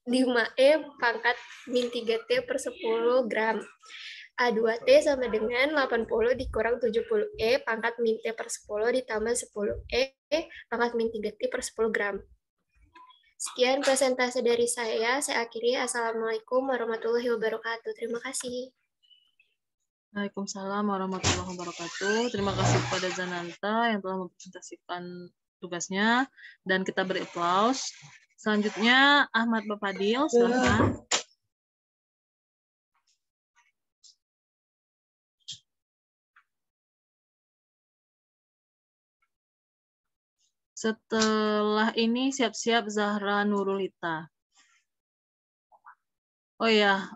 5E pangkat min 3T per 10 gram. A2T sama dengan 80 dikurang 70E pangkat min T per 10 ditambah 10E pangkat min 3T per 10 gram. Sekian presentasi dari saya akhiri. Assalamualaikum warahmatullahi wabarakatuh. Terima kasih. Waalaikumsalam warahmatullahi wabarakatuh. Terima kasih kepada Zananta yang telah mempresentasikan tugasnya, dan kita beri aplaus. Selanjutnya Ahmad Bapadil, silakan. Setelah ini siap-siap Zahra Nurulita. Oh ya,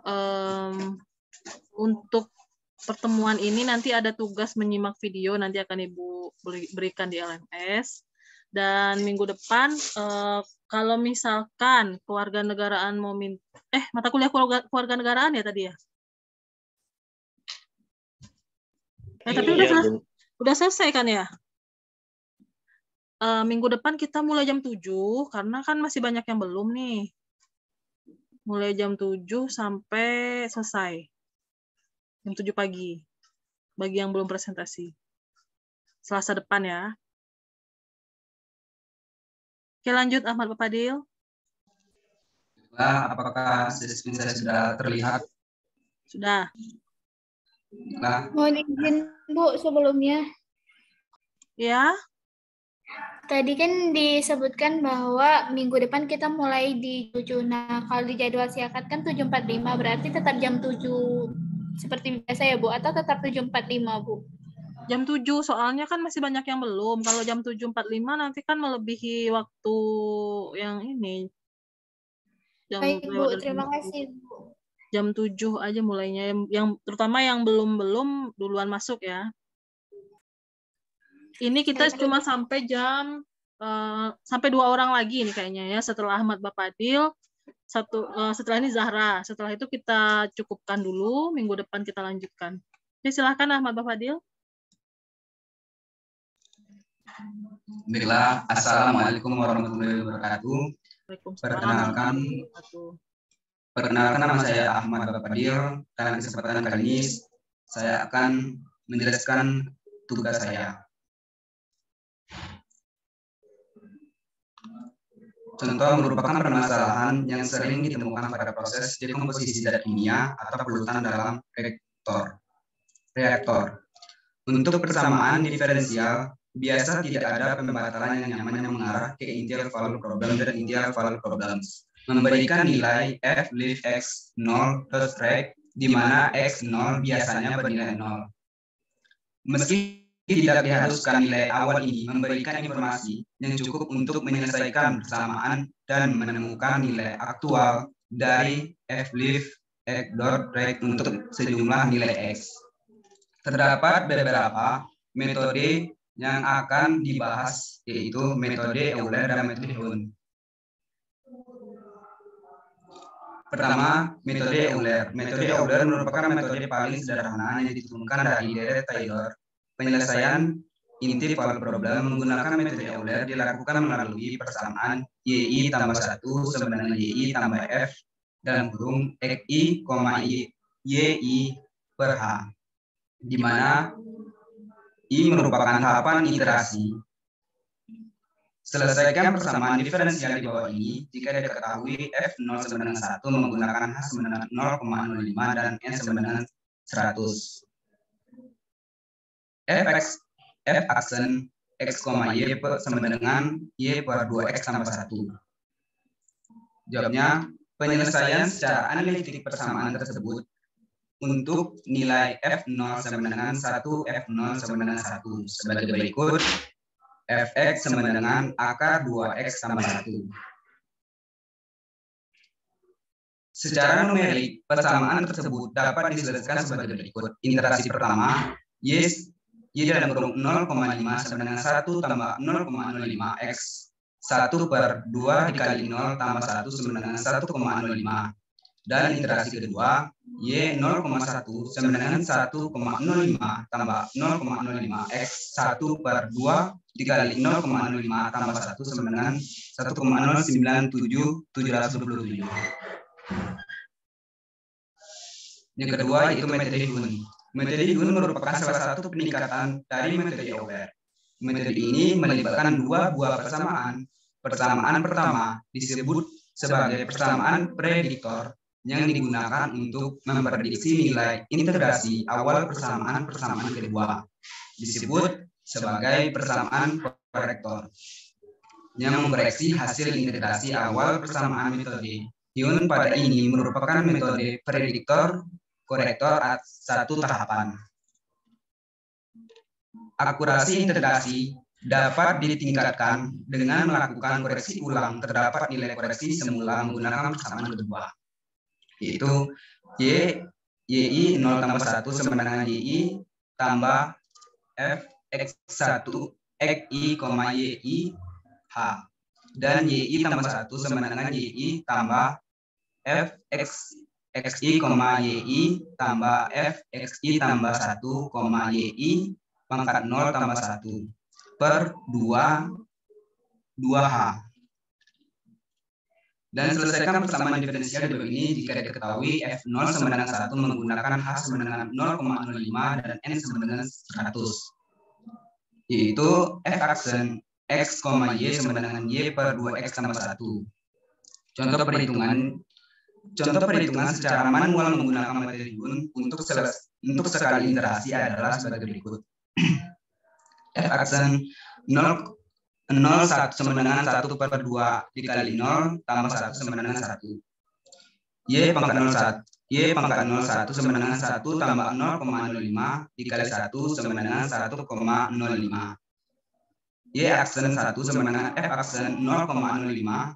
untuk pertemuan ini nanti ada tugas menyimak video, nanti akan Ibu berikan di LMS. Dan minggu depan, kalau misalkan kewarganegaraan mau mata kuliah kewarganegaraan ya tadi ya? Tapi udah selesai kan ya? Minggu depan kita mulai jam 7, karena kan masih banyak yang belum nih. Mulai jam 7 sampai selesai. Jam 7 pagi. Bagi yang belum presentasi. Selasa depan ya. Oke, lanjut Ahmad Bapadil. Apakah sesi saya sudah terlihat? Sudah. Nah, Mohon izin Bu sebelumnya. Ya, Tadi kan disebutkan bahwa minggu depan kita mulai di 7. Nah, kalau di jadwal siakat kan 7.45, berarti tetap jam 7 seperti biasa ya Bu, atau tetap 7.45 Bu? jam 7 soalnya kan masih banyak yang belum. Kalau jam 7.45 nanti kan melebihi waktu yang ini. Baik Bu, lewat dari terima jam 10. kasih Bu. Jam 7 aja mulainya. Yang terutama yang belum duluan masuk ya. Ini kita cuma sampai jam sampai 2 orang lagi nih kayaknya ya, setelah Ahmad Bapadil, setelah ini Zahra. Setelah itu kita cukupkan dulu, minggu depan kita lanjutkan. Oke, silahkan Ahmad Bapadil. baiklah. Assalamualaikum warahmatullahi wabarakatuh. Perkenalkan nama saya Ahmad Bapadil. Dalam kesempatan kali ini saya akan menjelaskan tugas saya. Contoh merupakan permasalahan yang sering ditemukan pada proses dekomposisi zat kimia atau polutan dalam reaktor. Untuk persamaan diferensial, biasa tidak ada pembatalan yang nyaman yang mengarah ke integral value problem dan integral value problems. Memberikan nilai f leave x 0 plus reg, di mana x 0 biasanya bernilai 0. Meski tidak diharuskan nilai awal ini memberikan informasi yang cukup untuk menyelesaikan persamaan dan menemukan nilai aktual dari f leave x dot reg untuk sejumlah nilai x. Terdapat beberapa metode yang akan dibahas, yaitu metode Euler dan metode Huhn. Pertama, metode Euler. Metode Euler merupakan metode paling sederhana yang diturunkan dari deret Taylor. Penyelesaian inti value problem menggunakan metode Euler dilakukan melalui persamaan YI tambah 1 sama dengan YI tambah F dalam kurung XI, YI per H, di mana I merupakan tahapan iterasi. Selesaikan persamaan diferensial di bawah ini jika diketahui F0 sama dengan 1 menggunakan H sama dengan 0,05 dan N sama dengan 100. F aksen X, Y sama dengan Y per 2X tambah 1. Jawabnya, penyelesaian secara analitik persamaan tersebut untuk nilai F0 sama dengan 1, F0 sama dengan 1 sebagai berikut. Fx sama dengan akar 2X tambah 1. Secara numerik, persamaan tersebut dapat diselesaikan sebagai berikut. Iterasi pertama, Y dalam kurung 0,5 sama dengan 1 tambah 0,05X. 1 per 2 dikali 0 tambah 1 sama dengan 1,05. Dan iterasi kedua, Y 0,1 sama dengan 1,05 tambah 0,05X. 1 per 2 dikali 0,05 tambah 1 sama dengan 1,097727. Yang kedua itu metode Huhn. Metode Huhn merupakan salah satu peningkatan dari metode Euler. Metode ini melibatkan dua buah persamaan. Persamaan pertama disebut sebagai persamaan prediktor yang digunakan untuk memprediksi nilai integrasi awal persamaan kedua. Disebut sebagai persamaan korektor yang mengkoreksi hasil integrasi awal persamaan metode. Huhn pada ini merupakan metode prediktor korektor satu tahapan. Akurasi integrasi dapat ditingkatkan dengan melakukan koreksi ulang terdapat nilai koreksi semula menggunakan persamaan kedua, yaitu YI 0 tambah 1 sama dengan YI tambah Fx1 XI, YI H, dan YI tambah 1 sama dengan YI tambah Fxi, YI tambah Fxi tambah 1, YI pangkat 0 tambah 1 per 2H. Dan selesaikan persamaan diferensial di bawah ini jika diketahui F0 sama dengan 1 menggunakan H sama dengan 0,05 dan N sama dengan 100. Yaitu F aksen X, Y sama dengan Y per 2X tambah 1. Contoh perhitungan secara manual menggunakan metode Huhn untuk skala interaksi adalah sebagai berikut. F aksen 0, 1 sama dengan 1/2 dikali 0 tambah 1 sama dengan 1. Y pangkat 01 sama dengan 1 tambah 0,05 dikali 1 sama dengan 1,05. Y aksen 1 sama dengan F aksen 0,05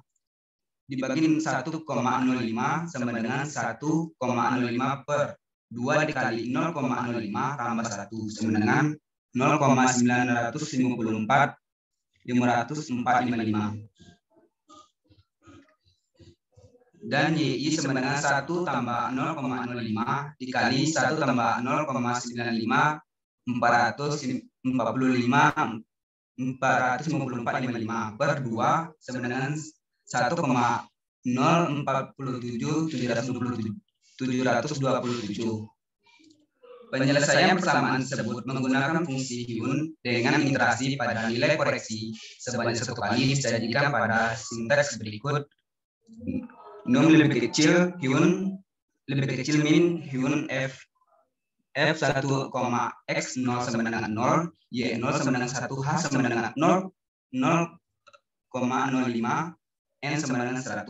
dibagi 1,05 sama dengan 1,05 per 2 dikali 0,05 tambah 1 sama dengan 0,954.555. Dan YI sama dengan 1 tambah 0,05 dikali 1 tambah 0,95 454,55 per 2 sama dengan 1,047.727. Penyelesaian persamaan tersebut menggunakan fungsi Hyun dengan iterasi pada nilai koreksi sebanyak 1 kali disajikan pada sintaks berikut. Num lebih kecil Hyun lebih kecil min Hyun F 1, X 0 sama dengan 0, Y 0 sama dengan 1, H sama dengan 0,05, N sama dengan 100.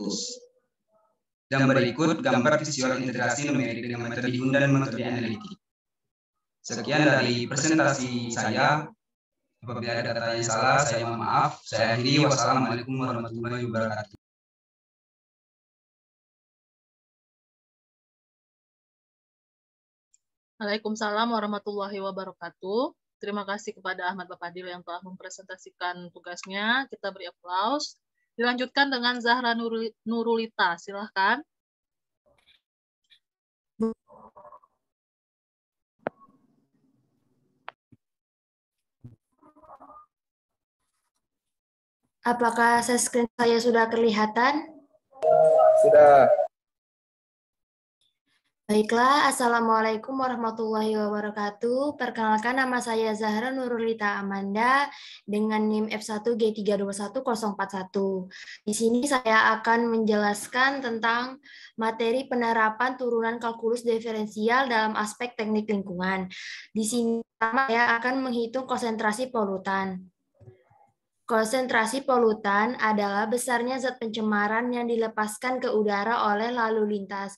Dan berikut gambar visual integrasi numerik dengan metode Hyun dan metode analitik. Sekian dari presentasi saya. Apabila ada kata yang salah, saya mohon maaf. Saya akhiri. Wassalamualaikum warahmatullahi wabarakatuh. Waalaikumsalam warahmatullahi wabarakatuh. Terima kasih kepada Ahmad Bapadil yang telah mempresentasikan tugasnya. Kita beri aplaus. Dilanjutkan dengan Zahra Nurulita. Silahkan. Apakah screen saya sudah kelihatan? Sudah. Baiklah, Assalamualaikum warahmatullahi wabarakatuh. Perkenalkan, nama saya Zahra Nurulita Amanda dengan NIM F1G3210141. Di sini saya akan menjelaskan tentang materi penerapan turunan kalkulus diferensial dalam aspek teknik lingkungan. Di sini saya akan menghitung konsentrasi polutan. Konsentrasi polutan adalah besarnya zat pencemaran yang dilepaskan ke udara oleh lalu lintas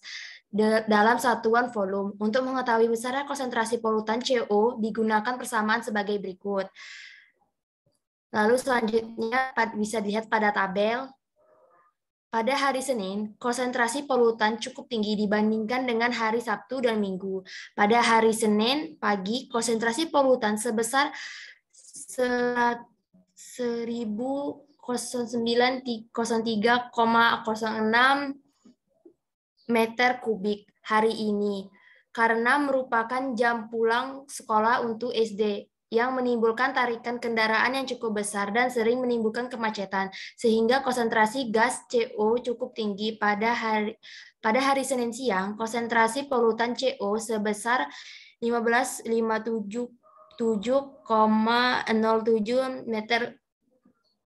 dalam satuan volume. Untuk mengetahui besarnya konsentrasi polutan CO digunakan persamaan sebagai berikut. Lalu selanjutnya bisa dilihat pada tabel. Pada hari Senin, konsentrasi polutan cukup tinggi dibandingkan dengan hari Sabtu dan Minggu. Pada hari Senin pagi, konsentrasi polutan sebesar 1009,03,06 meter kubik hari ini karena merupakan jam pulang sekolah untuk SD yang menimbulkan tarikan kendaraan yang cukup besar dan sering menimbulkan kemacetan sehingga konsentrasi gas CO cukup tinggi. Pada hari Senin siang, konsentrasi polutan CO sebesar 1557,07 meter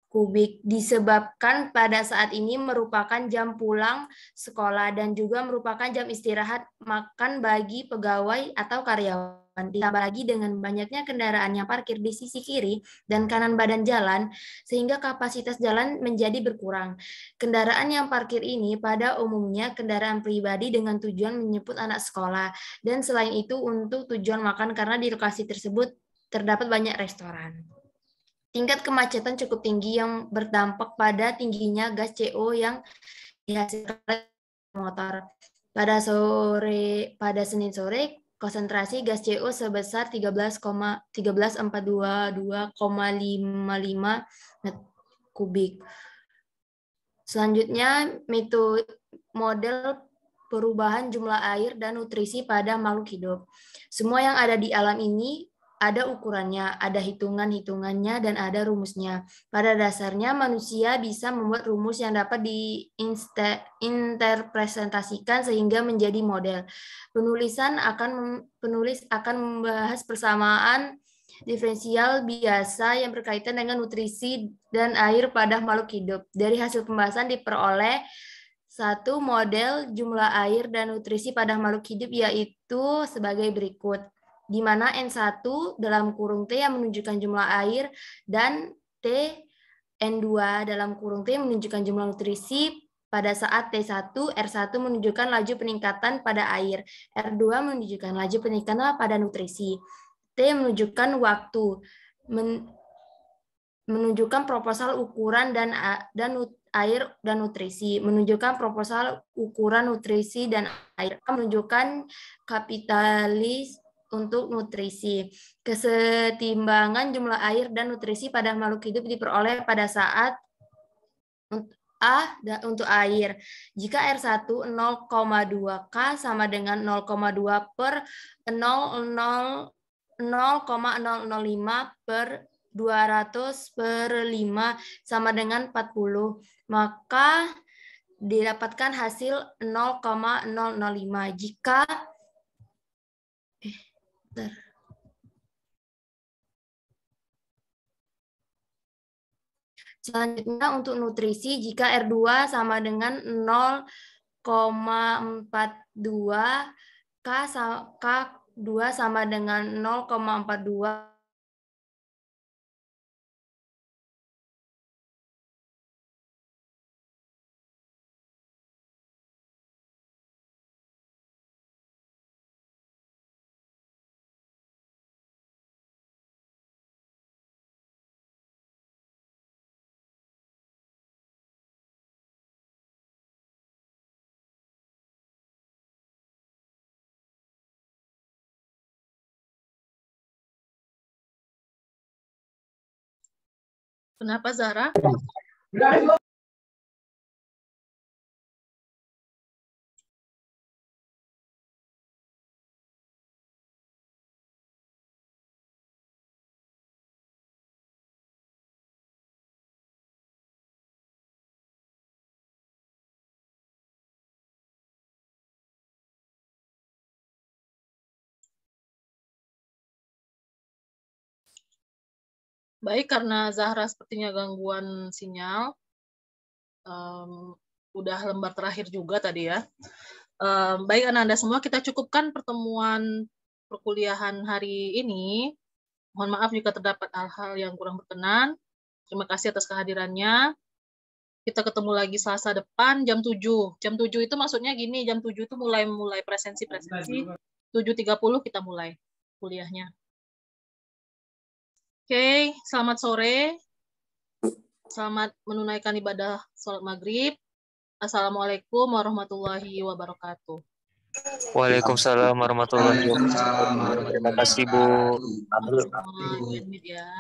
kubik disebabkan pada saat ini merupakan jam pulang sekolah dan juga merupakan jam istirahat makan bagi pegawai atau karyawan. Ditambah lagi dengan banyaknya kendaraan yang parkir di sisi kiri dan kanan badan jalan sehingga kapasitas jalan menjadi berkurang. Kendaraan yang parkir ini pada umumnya kendaraan pribadi dengan tujuan menjemput anak sekolah dan selain itu untuk tujuan makan karena di lokasi tersebut terdapat banyak restoran. Tingkat kemacetan cukup tinggi yang berdampak pada tingginya gas CO yang dihasilkan oleh motor. Pada Senin sore, konsentrasi gas CO sebesar 13.422,55 meter kubik. Selanjutnya, model perubahan jumlah air dan nutrisi pada makhluk hidup. Semua yang ada di alam ini ada ukurannya, ada hitungan-hitungannya, dan ada rumusnya. Pada dasarnya, manusia bisa membuat rumus yang dapat diinterpretasikan sehingga menjadi model. Penulis akan membahas persamaan diferensial biasa yang berkaitan dengan nutrisi dan air pada makhluk hidup. Dari hasil pembahasan diperoleh satu model jumlah air dan nutrisi pada makhluk hidup yaitu sebagai berikut. Di mana N1 dalam kurung T yang menunjukkan jumlah air dan N2 dalam kurung T menunjukkan jumlah nutrisi pada saat T1, R1 menunjukkan laju peningkatan pada air, R2 menunjukkan laju peningkatan pada nutrisi, T menunjukkan waktu, menunjukkan proposal ukuran dan air dan nutrisi, menunjukkan proposal ukuran nutrisi dan air, menunjukkan kapitalis untuk nutrisi. Kesetimbangan jumlah air dan nutrisi pada makhluk hidup diperoleh pada saat A untuk air. Jika R1 0,2 K sama dengan 0,2 per 0,005 per 200 per 5 sama dengan 40, maka didapatkan hasil 0,005. Jika selanjutnya untuk nutrisi, jika R2 sama dengan 0,42 K2 sama dengan 0,42 Kenapa Zahra? Baik, karena Zahra sepertinya gangguan sinyal, udah lembar terakhir juga tadi ya. Baik anak-anak semua, kita cukupkan pertemuan perkuliahan hari ini. Mohon maaf jika terdapat hal-hal yang kurang berkenan. Terima kasih atas kehadirannya. Kita ketemu lagi Selasa depan jam 7. Jam 7 itu maksudnya gini, jam 7 itu mulai presensi-presensi. 7.30 kita mulai kuliahnya. Oke, selamat sore. Selamat menunaikan ibadah sholat maghrib. Assalamualaikum warahmatullahi wabarakatuh. Waalaikumsalam warahmatullahi wabarakatuh. Terima kasih Bu. Ya.